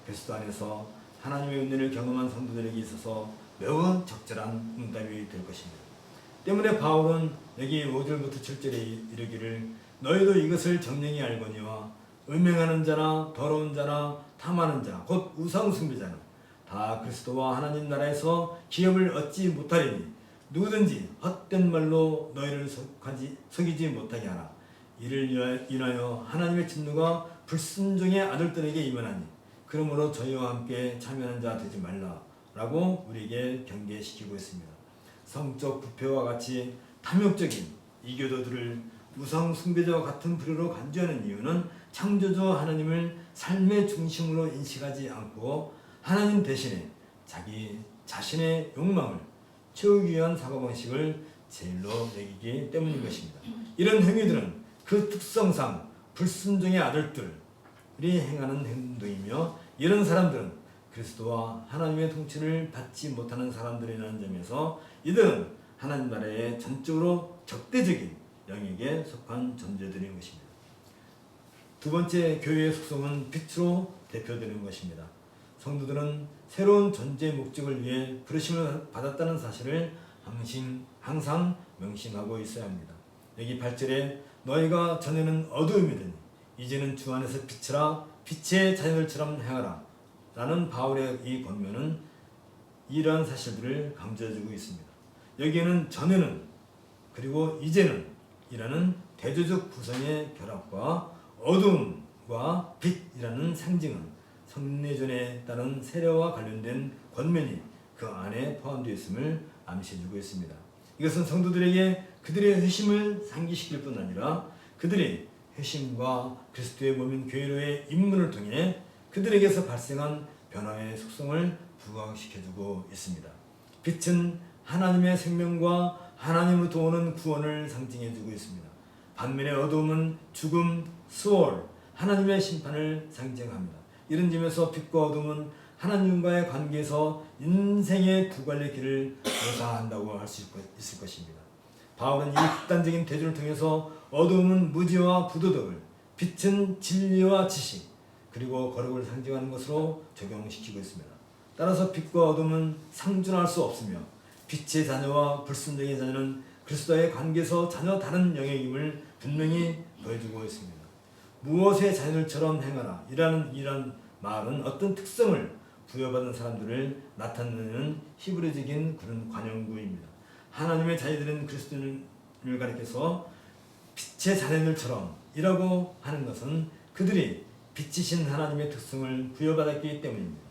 그리스도 안에서 하나님의 은혜를 경험한 성도들에게 있어서 매우 적절한 응답이 될 것입니다. 때문에 바울은 여기 5절부터 7절에 이르기를 너희도 이것을 정령히 알거니와 음행하는 자나 더러운 자나 탐하는 자 곧 우상숭배자는 다 그리스도와 하나님 나라에서 기업을 얻지 못하리니 누구든지 헛된 말로 너희를 속이지 못하게 하라. 이를 인하여 하나님의 진노가 불순종의 아들들에게 임하나니 그러므로 저희와 함께 참여하는 자 되지 말라 라고 우리에게 경계시키고 있습니다. 성적 부패와 같이 탐욕적인 이교도들을 우상 숭배자와 같은 부류로 간주하는 이유는 창조주 하나님을 삶의 중심으로 인식하지 않고 하나님 대신에 자기 자신의 욕망을 채우기 위한 사고방식을 제일로 여기기 때문인 것입니다. 이런 행위들은 그 특성상 불순종의 아들들이 행하는 행동이며 이런 사람들은 그리스도와 하나님의 통치를 받지 못하는 사람들이라는 점에서 이들은 하나님 나라의 전적으로 적대적인 영역에 속한 존재들인 것입니다. 두 번째, 교회의 속성은 빛으로 대표되는 것입니다. 성도들은 새로운 존재 목적을 위해 부르심을 받았다는 사실을 항상 명심하고 있어야 합니다. 여기 8절에 너희가 전에는 어두움이더니 이제는 주 안에서 빛이라 빛의 자녀들처럼 행하라 라는 바울의 이 권면은 이러한 사실들을 강조해주고 있습니다. 여기에는 전에는 그리고 이제는 이라는 대조적 구성의 결합과 어두움과 빛이라는 상징은 성례전에 따른 세례와 관련된 권면이 그 안에 포함되어 있음을 암시해주고 있습니다. 이것은 성도들에게 그들의 회심을 상기시킬 뿐 아니라 그들의 회심과 그리스도의 몸인 교회로의 입문을 통해 그들에게서 발생한 변화의 속성을 부각시켜주고 있습니다. 빛은 하나님의 생명과 하나님으로부터 오는 구원을 상징해주고 있습니다. 반면에 어두움은 죽음, 수월, 하나님의 심판을 상징합니다. 이런 점에서 빛과 어둠은 하나님과의 관계에서 인생의 두 갈래 길을 묘사한다고 할 수 있을 것입니다. 바울은 이 극단적인 대조를 통해서 어두움은 무지와 부도덕을, 빛은 진리와 지식, 그리고 거룩을 상징하는 것으로 적용시키고 있습니다. 따라서 빛과 어둠은 상존할 수 없으며 빛의 자녀와 불순종의 자녀는 그리스도의 관계에서 전혀 다른 영역임을 분명히 보여주고 있습니다. 무엇의 자녀들처럼 행하라 이란 말은 어떤 특성을 부여받은 사람들을 나타내는 히브리적인 그런 관용구입니다. 하나님의 자녀들은 그리스도를 가리켜서 빛의 자녀들처럼 이라고 하는 것은 그들이 빛이신 하나님의 특성을 부여받았기 때문입니다.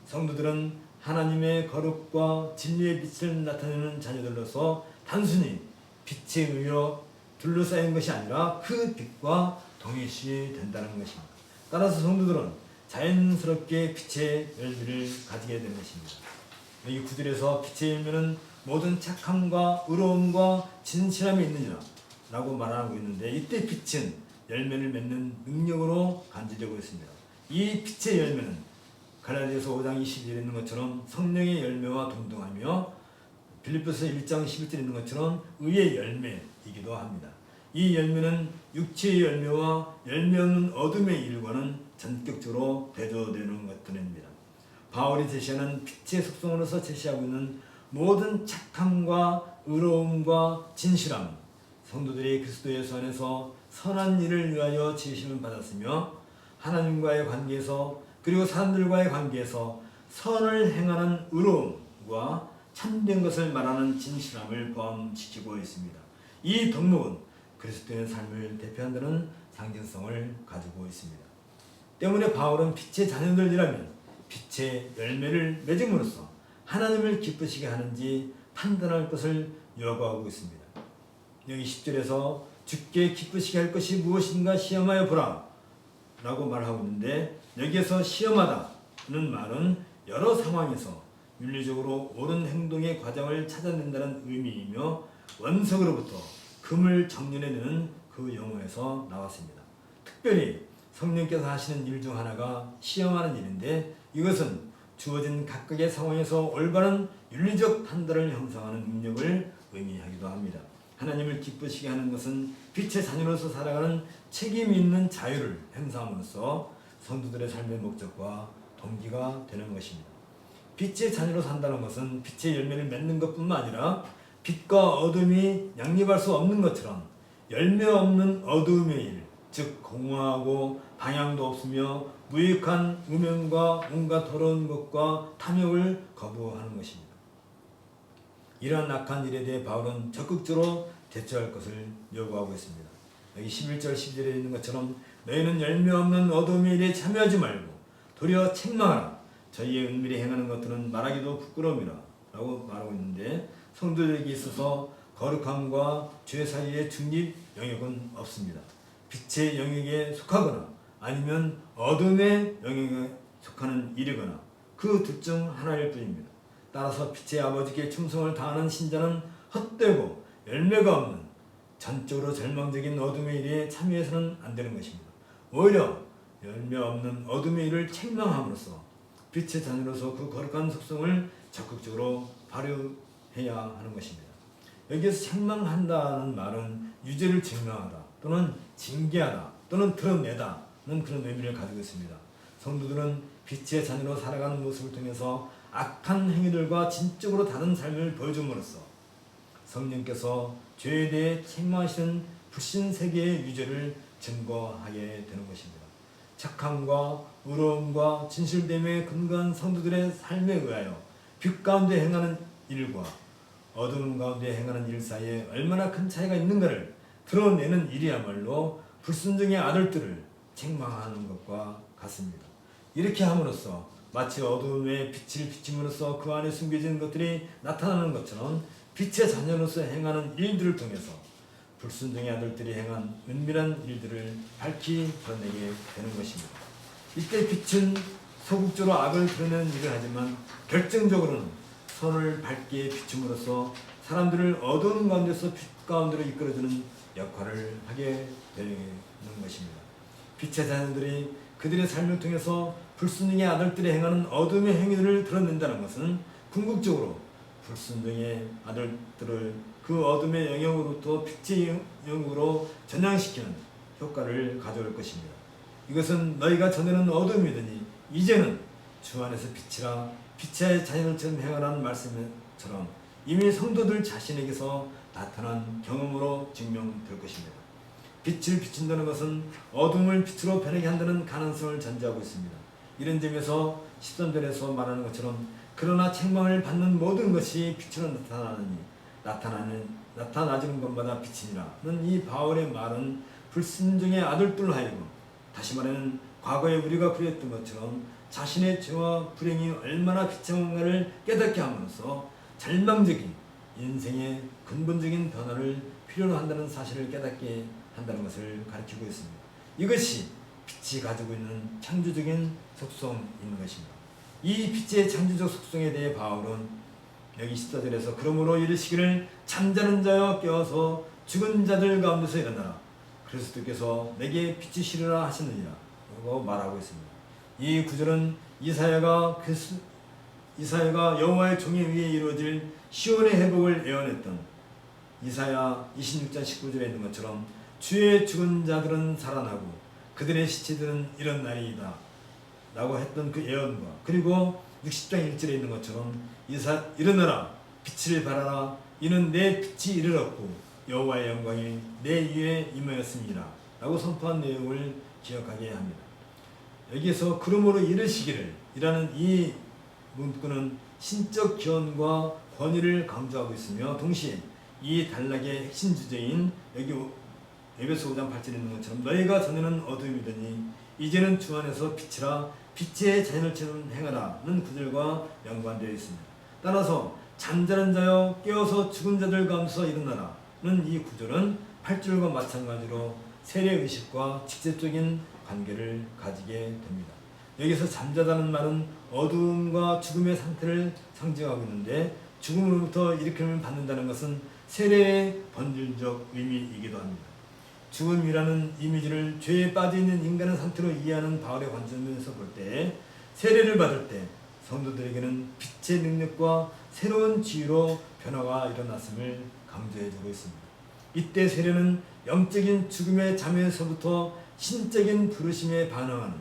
성도들은 하나님의 거룩과 진리의 빛을 나타내는 자녀들로서 단순히 빛에 의해 둘러싸인 것이 아니라 그 빛과 동일시 된다는 것입니다. 따라서 성도들은 자연스럽게 빛의 열매를 가지게 되는 것입니다. 여기 9절에서 빛의 열매는 모든 착함과 의로움과 진실함이 있느니라 라고 말하고 있는데, 이때 빛은 열매를 맺는 능력으로 간주되고 있습니다. 이 빛의 열매는 갈라디아서 5장 22절에 있는 것처럼 성령의 열매와 동등하며 빌립보서 1장 11절에 있는 것처럼 의의 열매이기도 합니다. 이 열매는 육체의 열매와 열매 없는 어둠의 일과는 전격적으로 대조되는 것들입니다. 바울이 제시하는 빛의 속성으로서 제시하고 있는 모든 착함과 의로움과 진실함, 성도들이 그리스도 예수 안에서 선한 일을 위하여 지으심을 받았으며 하나님과의 관계에서 그리고 사람들과의 관계에서 선을 행하는 의로움과 참된 것을 말하는 진실함을 포함시키고 있습니다. 이 덕목은 그리스도의 삶을 대표한다는 상징성을 가지고 있습니다. 때문에 바울은 빛의 자녀들이라면 빛의 열매를 맺음으로써 하나님을 기쁘시게 하는지 판단할 것을 요구하고 있습니다. 여기 10절에서 주께 기쁘시게 할 것이 무엇인가 시험하여 보라 라고 말하고 있는데, 여기에서 시험하다는 말은 여러 상황에서 윤리적으로 옳은 행동의 과정을 찾아낸다는 의미이며 원석으로부터 금을 정련해내는 그 용어에서 나왔습니다. 특별히 성령께서 하시는 일 중 하나가 시험하는 일인데, 이것은 주어진 각각의 상황에서 올바른 윤리적 판단을 형성하는 능력을 의미하기도 합니다. 하나님을 기쁘시게 하는 것은 빛의 자녀로서 살아가는 책임이 있는 자유를 행사함으로써 성도들의 삶의 목적과 동기가 되는 것입니다. 빛의 자녀로 산다는 것은 빛의 열매를 맺는 것뿐만 아니라 빛과 어둠이 양립할 수 없는 것처럼 열매 없는 어두움의 일, 즉 공허하고 방향도 없으며 무익한 음행과 온갖 더러운 것과 탐욕을 거부하는 것입니다. 이러한 악한 일에 대해 바울은 적극적으로 대처할 것을 요구하고 있습니다. 여기 11절 12절에 있는 것처럼 너희는 열매 없는 어둠의 일에 참여하지 말고 도리어 책망하라. 저희의 은밀히 행하는 것들은 말하기도 부끄러움이라 라고 말하고 있는데, 성도들에게 있어서 거룩함과 죄 사이의 중립 영역은 없습니다. 빛의 영역에 속하거나 아니면 어둠의 영역에 속하는 일이거나 그 둘 중 하나일 뿐입니다. 따라서 빛의 아버지께 충성을 다하는 신자는 헛되고 열매가 없는 전적으로 절망적인 어둠의 일에 참여해서는 안 되는 것입니다. 오히려 열매 없는 어둠의 일을 책망함으로써 빛의 자녀로서 그 거룩한 속성을 적극적으로 발휘해야 하는 것입니다. 여기에서 책망한다는 말은 유죄를 증명하다 또는 징계하다 또는 드러내다는 그런 의미를 가지고 있습니다. 성도들은 빛의 자녀로 살아가는 모습을 통해서 악한 행위들과 진적으로 다른 삶을 보여줌으로써 성령께서 죄에 대해 책망하시는 불신 세계의 유죄를 증거하게 되는 것입니다. 착함과 의로움과 진실됨에 근거한 성도들의 삶에 의하여 빛 가운데 행하는 일과 어두움 가운데 행하는 일 사이에 얼마나 큰 차이가 있는가를 드러내는 일이야말로 불순종의 아들들을 책망하는 것과 같습니다. 이렇게 함으로써 마치 어두움에 빛을 비침으로써 그 안에 숨겨진 것들이 나타나는 것처럼 빛의 자녀로서 행하는 일들을 통해서 불순종의 아들들이 행한 은밀한 일들을 밝히 드러내게 되는 것입니다. 이때 빛은 소극적으로 악을 드러내는 일을 하지만 결정적으로는 선을 밝게 비춤으로써 사람들을 어두운 가운데서 빛 가운데로 이끌어주는 역할을 하게 되는 것입니다. 빛의 자녀들이 그들의 삶을 통해서 불순종의 아들들이 행하는 어둠의 행위를 드러낸다는 것은 궁극적으로 불순종의 아들들을 그 어둠의 영역으로부터 빛의 영역으로 전향시키는 효과를 가져올 것입니다. 이것은 너희가 전에는 어둠이더니 이제는 주 안에서 빛이라 빛의 자녀들처럼 행하라는 말씀처럼 이미 성도들 자신에게서 나타난 경험으로 증명될 것입니다. 빛을 비춘다는 것은 어둠을 빛으로 변하게 한다는 가능성을 전제하고 있습니다. 이런 점에서 13절에서 말하는 것처럼 그러나 책망을 받는 모든 것이 빛으로 나타나지는 것마다 빛이니라는 이 바울의 말은 불순종의 아들들로 하여금 다시 말하면 과거에 우리가 그랬던 것처럼 자신의 죄와 불행이 얼마나 비참한가를 깨닫게 함으로써 절망적인 인생의 근본적인 변화를 필요로 한다는 사실을 깨닫게 한다는 것을 가르치고 있습니다. 이것이 빛이 가지고 있는 창조적인 속성인 것입니다. 이 빛의 창조적 속성에 대해 바울은 여기 14절에서 그러므로 이르시기를 잠자는 자여 깨어서 죽은 자들 가운데서 일어나라. 그리스도께서 내게 빛이시리라 하시느니라 라고 말하고 있습니다. 이 구절은 이사야가 여호와의 종에 의해 이루어질 시온의 회복을 예언했던 이사야 26장 19절에 있는 것처럼 주의 죽은 자들은 살아나고 그들의 시체들은 이런 날이다 라고 했던 그 예언과 그리고 60장 1절에 있는 것처럼 일어나라 빛을 발하라 이는 내 빛이 이르렀고 여호와의 영광이 내 위에 임하였습니다 라고 선포한 내용을 기억하게 합니다. 여기에서 그러므로 이르시기를 이라는 이 문구는 신적 기원과 권위를 강조하고 있으며 동시에 이 단락의 핵심 주제인 여기 에베소 5장 8절에 있는 것처럼 너희가 전에는 어둠이더니 이제는 주 안에서 빛이라 빛의 자녀처럼 행하라는 구절과 연관되어 있습니다. 따라서 잠자는 자여 깨어서 죽은 자들 가운데서 일어나라는 이 구절은 8절과 마찬가지로 세례의식과 직접적인 관계를 가지게 됩니다. 여기서 잠자다는 말은 어두움과 죽음의 상태를 상징하고 있는데 죽음으로부터 일으킴을 받는다는 것은 세례의 본질적 의미이기도 합니다. 죽음이라는 이미지를 죄에 빠져있는 인간의 상태로 이해하는 바울의 관점에서 볼 때 세례를 받을 때 성도들에게는 빛의 능력과 새로운 지위로 변화가 일어났음을 강조해주고 있습니다. 이때 세례는 영적인 죽음의 잠에서부터 신적인 부르심에 반응하는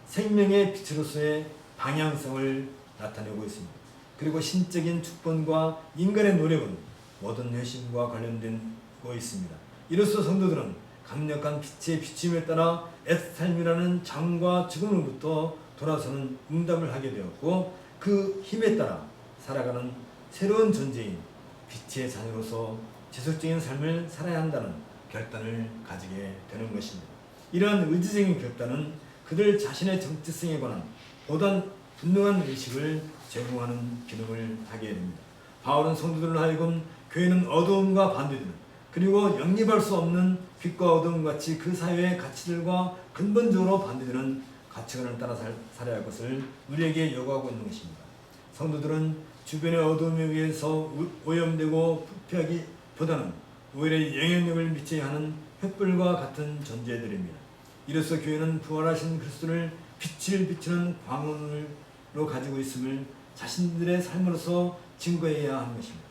생명의 빛으로서의 방향성을 나타내고 있습니다. 그리고 신적인 축복과 인간의 노력은 모든 회심과 관련되고 있습니다. 이로써 성도들은 강력한 빛의 비침에 따라 애삶이라는 장과 죽음으로부터 돌아서는 응답을 하게 되었고 그 힘에 따라 살아가는 새로운 존재인 빛의 자녀로서 지속적인 삶을 살아야 한다는 결단을 가지게 되는 것입니다. 이러한 의지적인 결단은 그들 자신의 정체성에 관한 보다 분명한 의식을 제공하는 기능을 하게 됩니다. 바울은 성도들로 하여금 교회는 어두움과 반대되는 그리고 영립할 수 없는 빛과 어두움 같이 그 사회의 가치들과 근본적으로 반대되는 가치관을 따라 살아야 할 것을 우리에게 요구하고 있는 것입니다. 성도들은 주변의 어두움에 의해서 오염되고 부패하기보다는 오히려 영향력을 미쳐야 하는 횃불과 같은 존재들입니다. 이로써 교회는 부활하신 그리스도를 빛을 비추는 광원으로 가지고 있음을 자신들의 삶으로서 증거해야 하는 것입니다.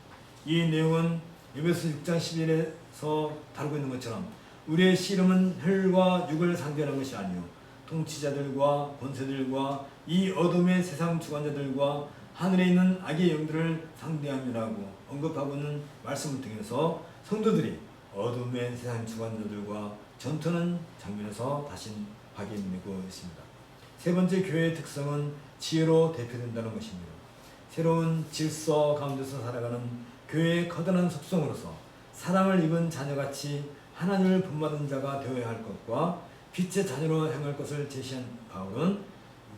이 내용은 에베소 6장 11에서 다루고 있는 것처럼 우리의 씨름은 혈과 육을 상대하는 것이 아니요 통치자들과 권세들과 이 어둠의 세상 주관자들과 하늘에 있는 악의 영들을 상대함이라고 언급하고 있는 말씀을 통해서 성도들이 어둠의 세상 주관자들과 전투하는 장면에서 다시 확인되고 있습니다. 세 번째 교회의 특성은 지혜로 대표된다는 것입니다. 새로운 질서 가운데서 살아가는 교회의 커다란 속성으로서 사랑을 입은 자녀같이 하나님을 본받은 자가 되어야 할 것과 빛의 자녀로 행할 것을 제시한 바울은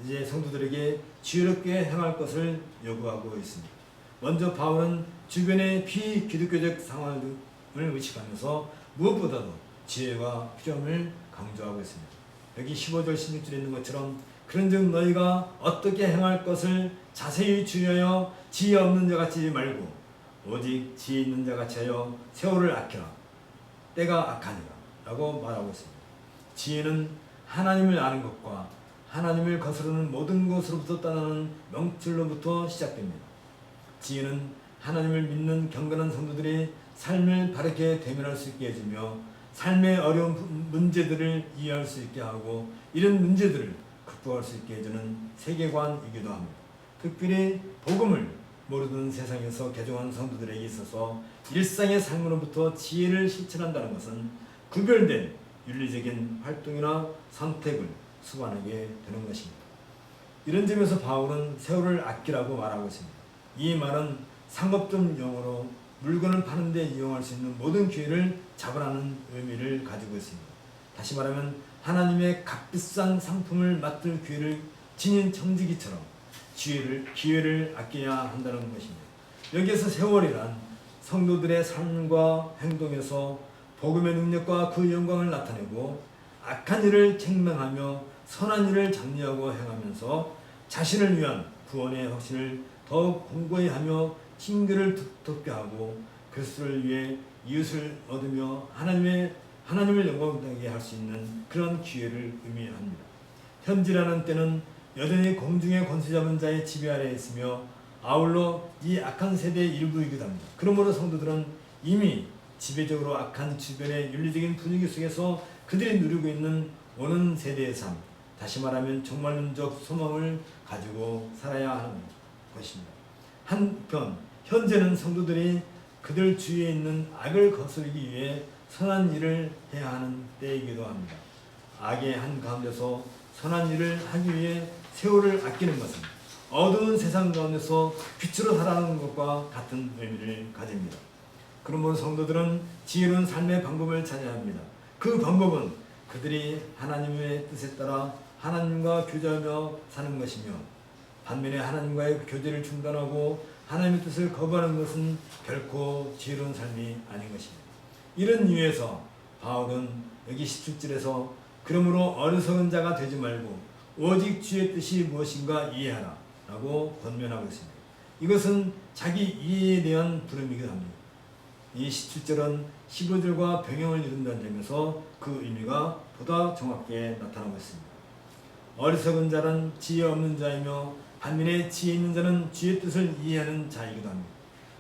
이제 성도들에게 지혜롭게 행할 것을 요구하고 있습니다. 먼저 바울은 주변의 비기독교적 상황을 의식하면서 무엇보다도 지혜가 필요함을 강조하고 있습니다. 여기 15절 16절에 있는 것처럼 그런즉 너희가 어떻게 행할 것을 자세히 주의하여 지혜 없는 자같이 말고 오직 지혜 있는 자같이 하여 세월을 아끼라. 때가 악하니라 라고 말하고 있습니다. 지혜는 하나님을 아는 것과 하나님을 거스르는 모든 것으로부터 떠나는 명철로부터 시작됩니다. 지혜는 하나님을 믿는 경건한 성도들이 삶을 바르게 대면할 수 있게 해주며 삶의 어려운 문제들을 이해할 수 있게 하고 이런 문제들을 극복할 수 있게 해주는 세계관이기도 합니다. 특별히 복음을 모르는 세상에서 개종한 성도들에게 있어서 일상의 삶으로부터 지혜를 실천한다는 것은 구별된 윤리적인 활동이나 선택을 수반하게 되는 것입니다. 이런 점에서 바울은 세월을 아끼라고 말하고 있습니다. 이 말은 상업적 용어로 물건을 파는 데 이용할 수 있는 모든 기회를 잡으라는 의미를 가지고 있습니다. 다시 말하면 하나님의 값비싼 상품을 맡을 기회를 지닌 청지기처럼 기회를 아껴야 한다는 것입니다. 여기에서 세월이란 성도들의 삶과 행동에서 복음의 능력과 그 영광을 나타내고 악한 일을 책망하며 선한 일을 장려하고 행하면서 자신을 위한 구원의 확신을 더욱 공고히 하며 힘겨를 두텁게 하고 그리스도를 위해 이웃을 얻으며 하나님을 영광되게 할 수 있는 그런 기회를 의미합니다. 현재라는 때는 여전히 공중의 권세 잡은 자의 지배 아래에 있으며 아울러 이 악한 세대의 일부이기도 합니다. 그러므로 성도들은 이미 지배적으로 악한 주변의 윤리적인 분위기 속에서 그들이 누리고 있는 오는 세대의 삶, 다시 말하면 종말론적 소망을 가지고 살아야 하는 것입니다. 한편 현재는 성도들이 그들 주위에 있는 악을 거스르기 위해 선한 일을 해야 하는 때이기도 합니다. 악의 한가운데서 선한 일을 하기 위해 세월을 아끼는 것은 어두운 세상 가운데서 빛으로 살아가는 것과 같은 의미를 가집니다. 그러므로 성도들은 지혜로운 삶의 방법을 찾아야 합니다. 그 방법은 그들이 하나님의 뜻에 따라 하나님과 교제하며 사는 것이며 반면에 하나님과의 교제를 중단하고 하나님의 뜻을 거부하는 것은 결코 지혜로운 삶이 아닌 것입니다. 이런 이유에서 바울은 여기 17절에서 그러므로 어리석은 자가 되지 말고 오직 주의 뜻이 무엇인가 이해하라 라고 권면하고 있습니다. 이것은 자기 이해에 대한 부름이기도 합니다. 이 17절은 15절과 병행을 이룬다는 점에서 그 의미가 보다 정확하게 나타나고 있습니다. 어리석은 자는 지혜 없는 자이며 반면에 지혜 있는 자는 주의 뜻을 이해하는 자이기도 합니다.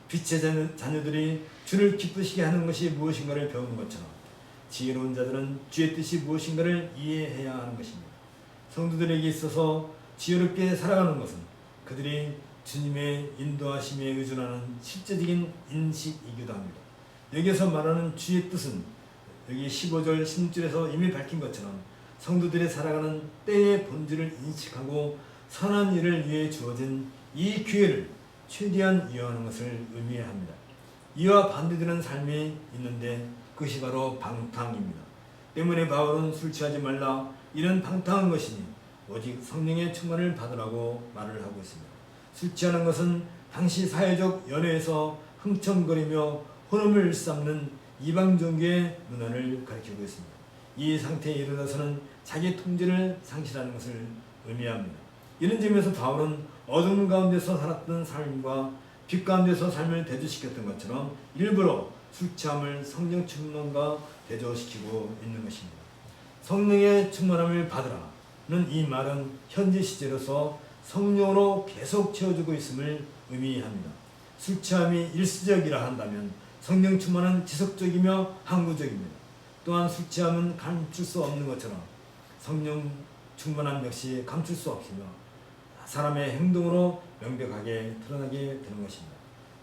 빛의 자녀들이 주를 기쁘시게 하는 것이 무엇인가를 배우는 것처럼 지혜로운 자들은 주의 뜻이 무엇인가를 이해해야 하는 것입니다. 성도들에게 있어서 지혜롭게 살아가는 것은 그들이 주님의 인도하심에 의존하는 실제적인 인식이기도 합니다. 여기서 말하는 주의 뜻은 여기 15절 16절에서 이미 밝힌 것처럼 성도들이 살아가는 때의 본질을 인식하고 선한 일을 위해 주어진 이 기회를 최대한 이용하는 것을 의미합니다. 이와 반대되는 삶이 있는데 그것이 바로 방탕입니다. 때문에 바울은 술 취하지 말라 이런 방탕한 것이니 오직 성령의 충만을 받으라고 말을 하고 있습니다. 술 취하는 것은 당시 사회적 연회에서 흥청거리며 혼음을 일삼는 이방 종교의 문화를 가리키고 있습니다. 이 상태에 이르러서는 자기 통제를 상실하는 것을 의미합니다. 이런 점에서 바울은 어둠 가운데서 살았던 삶과 빛 가운데서 삶을 대조시켰던 것처럼 일부러 술 취함을 성령 충만과 대조시키고 있는 것입니다. 성령의 충만함을 받으라는 이 말은 현재 시제로서 성령으로 계속 채워주고 있음을 의미합니다. 술 취함이 일시적이라 한다면 성령 충만은 지속적이며 항구적입니다. 또한 술 취함은 감출 수 없는 것처럼 성령 충만함 역시 감출 수 없으며 사람의 행동으로 명백하게 드러나게 되는 것입니다.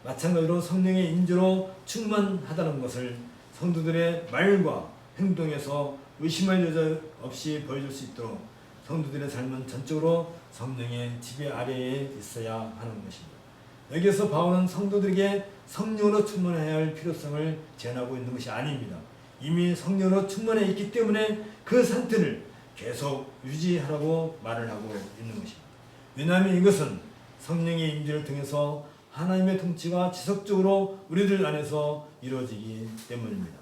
마찬가지로 성령의 인재로 충만하다는 것을 성도들의 말과 행동에서 의심할 여지 없이 보여줄 수 있도록 성도들의 삶은 전적으로 성령의 지배 아래에 있어야 하는 것입니다. 여기에서 바울은 성도들에게 성령으로 충만해야 할 필요성을 제안하고 있는 것이 아닙니다. 이미 성령으로 충만해 있기 때문에 그 상태를 계속 유지하라고 말을 하고 있는 것입니다. 왜냐하면 이것은 성령의 임재를 통해서 하나님의 통치가 지속적으로 우리들 안에서 이루어지기 때문입니다.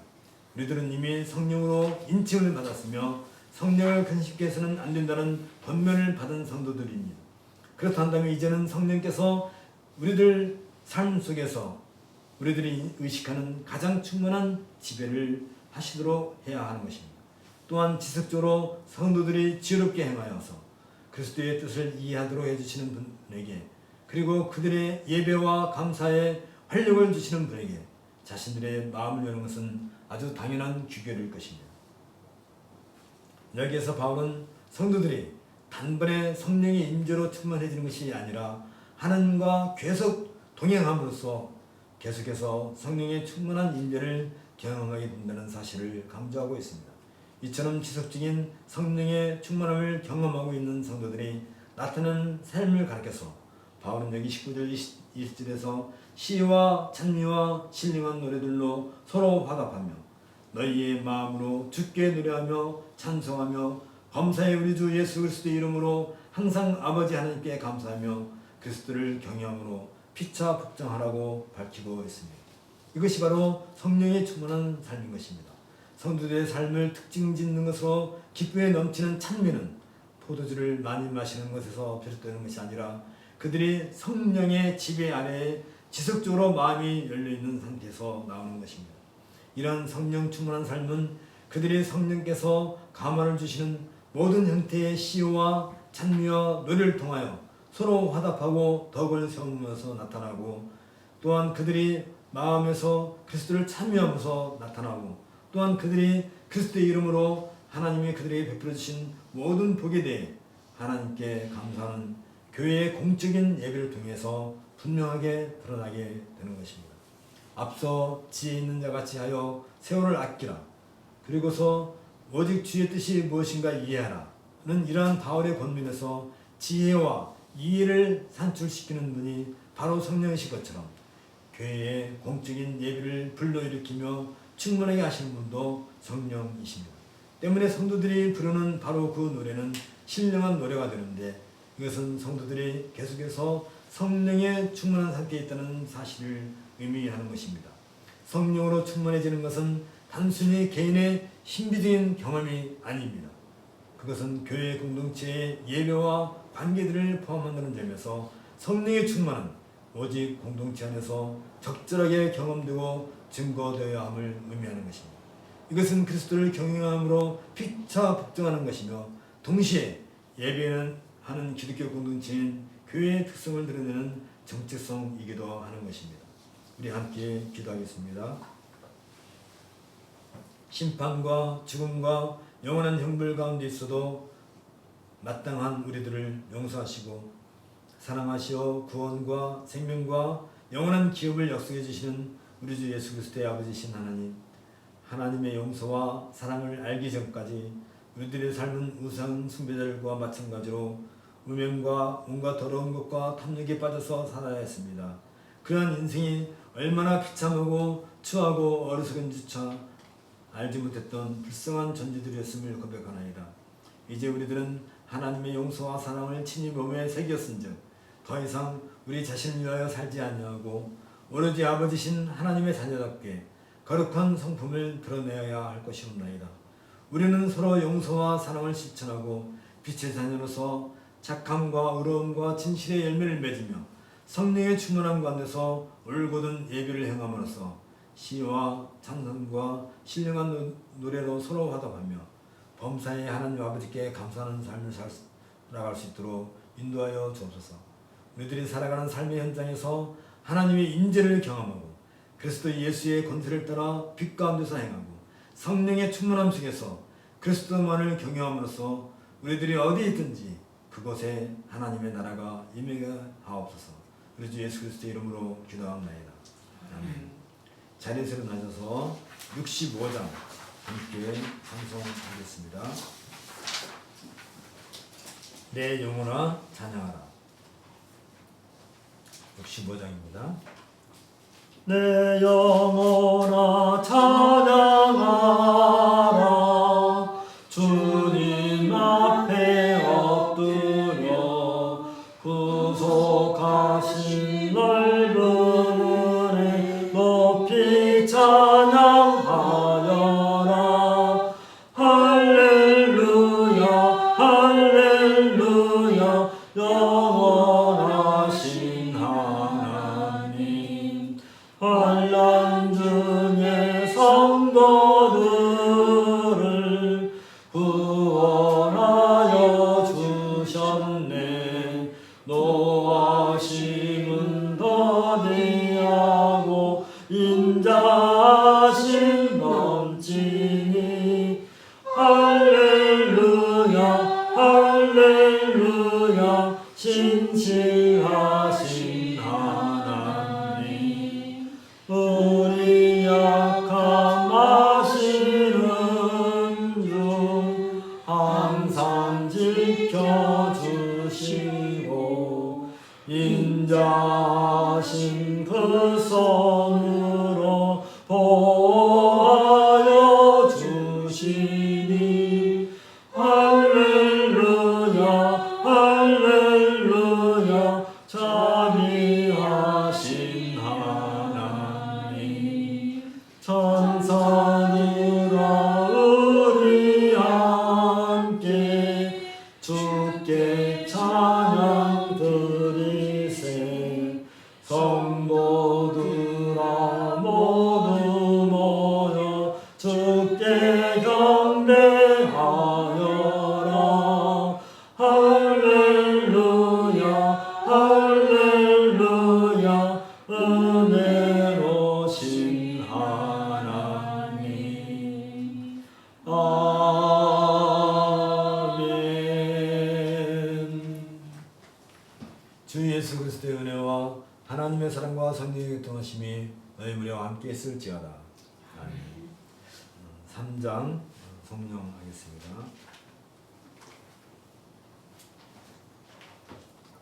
우리들은 이미 성령으로 인칭을 받았으며 성령을 근심케 해서는 안 된다는 권면을 받은 성도들입니다. 그렇다면 이제는 성령께서 우리들 삶 속에서 우리들이 의식하는 가장 충만한 지배를 하시도록 해야 하는 것입니다. 또한 지속적으로 성도들이 지혜롭게 행하여서 그리스도의 뜻을 이해하도록 해주시는 분에게, 그리고 그들의 예배와 감사에 활력을 주시는 분에게 자신들의 마음을 여는 것은 아주 당연한 규결일 것입니다. 여기에서 바울은 성도들이 단번에 성령의 임재로 충만해지는 것이 아니라 하나님과 계속 동행함으로써 계속해서 성령의 충만한 임재를 경험하게 된다는 사실을 강조하고 있습니다. 이처럼 지속적인 성령의 충만함을 경험하고 있는 성도들이 나타나는 삶을 가르쳐서 바울은 여기 19절 20절에서 시와 찬미와 신령한 노래들로 서로 화답하며 너희의 마음으로 주께 노래하며 찬송하며 범사의 우리 주 예수 그리스도의 이름으로 항상 아버지 하나님께 감사하며 그리스도를 경외함으로 피차 복종하라고 밝히고 있습니다. 이것이 바로 성령의 충만한 삶인 것입니다. 성도들의 삶을 특징 짓는 것으로 기쁨에 넘치는 찬미는 포도주를 많이 마시는 것에서 비롯되는 것이 아니라 그들이 성령의 지배 아래에 지속적으로 마음이 열려있는 상태에서 나오는 것입니다. 이런 성령 충만한 삶은 그들이 성령께서 감화를 주시는 모든 형태의 시와 찬미와 노래를 통하여 서로 화답하고 덕을 세우면서 나타나고, 또한 그들이 마음에서 그리스도를 찬미하면서 나타나고, 또한 그들이 그리스도의 이름으로 하나님이 그들에게 베풀어 주신 모든 복에 대해 하나님께 감사하는 교회의 공적인 예배를 통해서 분명하게 드러나게 되는 것입니다. 앞서 지혜 있는 자같이 하여 세월을 아끼라, 그리고서 오직 주의 뜻이 무엇인가 이해하라는 이러한 바울의 권면에서 지혜와 이해를 산출시키는 분이 바로 성령이신 것처럼 교회의 공적인 예배를 불러일으키며 충만하게 하시는 분도 성령이십니다. 때문에 성도들이 부르는 바로 그 노래는 신령한 노래가 되는데, 이것은 성도들이 계속해서 성령의 충만한 상태에 있다는 사실을 의미하는 것입니다. 성령으로 충만해지는 것은 단순히 개인의 신비적인 경험이 아닙니다. 그것은 교회 공동체의 예배와 관계들을 포함한다는 점에서 성령의 충만은 오직 공동체 안에서 적절하게 경험되고 증거되어야 함을 의미하는 것입니다. 이것은 그리스도를 경외함으로 피차 복종하는 것이며, 동시에 예배하는 기독교 공동체인 교회의 특성을 드러내는 정체성이기도 하는 것입니다. 우리 함께 기도하겠습니다. 심판과 죽음과 영원한 형벌 가운데 있어도 마땅한 우리들을 용서하시고 사랑하시어 구원과 생명과 영원한 기업을 약속해 주시는 우리 주 예수 그리스도의 아버지신 하나님, 하나님의 용서와 사랑을 알기 전까지 우리들의 삶은 우상 숭배자들과 마찬가지로 우명과 온갖 더러운 것과 탐욕에 빠져서 살아야 했습니다. 그러한 인생이 얼마나 비참하고 추하고 어리석은지조차 알지 못했던 불쌍한 존재들이었음을 고백하나이다. 이제 우리들은 하나님의 용서와 사랑을 친히 몸에 새겼은즉 더 이상 우리 자신을 위하여 살지 아니하고 오로지 아버지신 하나님의 자녀답게 거룩한 성품을 드러내어야 할 것이옵나이다. 우리는 서로 용서와 사랑을 실천하고 빛의 자녀로서 착함과 의로움과 진실의 열매를 맺으며 성령의 충만함 가운데서 올곧은 예배를 행함으로써 시와 찬송과 신령한 노래로 서로 화답하며 범사의 하나님 아버지께 감사하는 삶을 살아갈 수 있도록 인도하여 주옵소서. 우리들이 살아가는 삶의 현장에서 하나님의 인재를 경험하고 그리스도 예수의 권세를 따라 빛 가운데서 행하고 성령의 충만함 속에서 그리스도만을 경외함으로써 우리들이 어디에 있든지 그곳에 하나님의 나라가 임하게 하옵소서. 우리 주 예수 그리스도의 이름으로 기도합나이다. 아멘. 자리에서 일어나셔서 65장 함께 찬송하겠습니다. 내 영혼아 찬양하라. 65장입니다. 내 영혼아 찬양하라. 주님 앞에 엎드려 구속하신 넓은 은혜 높이 찬양하여라. 할렐루야 할렐루야 영원하신 하나님 환난 중에 성도들을 구원하여 주셨네. 노하심은 더디하고 인자하심 넘치니 할렐루야 할렐루야 신실하신 하나님 우리 약함 아시는 중 항상 지켜주시고 인자하신 그 손으로 보호하여 주시니 할렐루야 할렐루야 자비하신 하나님 천사들아 우리 함께 주께 찬양 드리세. 성도들아 모두 모여 주께 경배하여라. 할렐루야 할렐루야 은혜로신 하나님 아멘. 주 예수 그리스도의 은혜와 하나님의 사랑과 성령의 동하심이 너희 무리와 함께 있을지어다. 아멘. 3장 성령하겠습니다.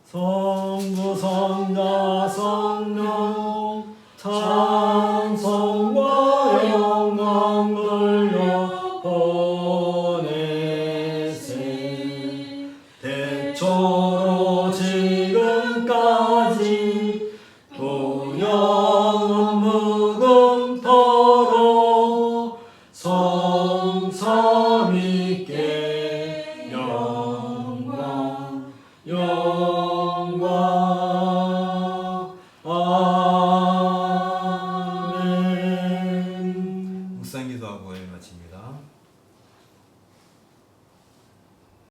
성부 성자 성령 찬송과 영광 돌려 보내세. 대초로 지금까지 또 영원 무금토록 성삼위께 영광 아멘. 묵상 기도하고 마칩니다.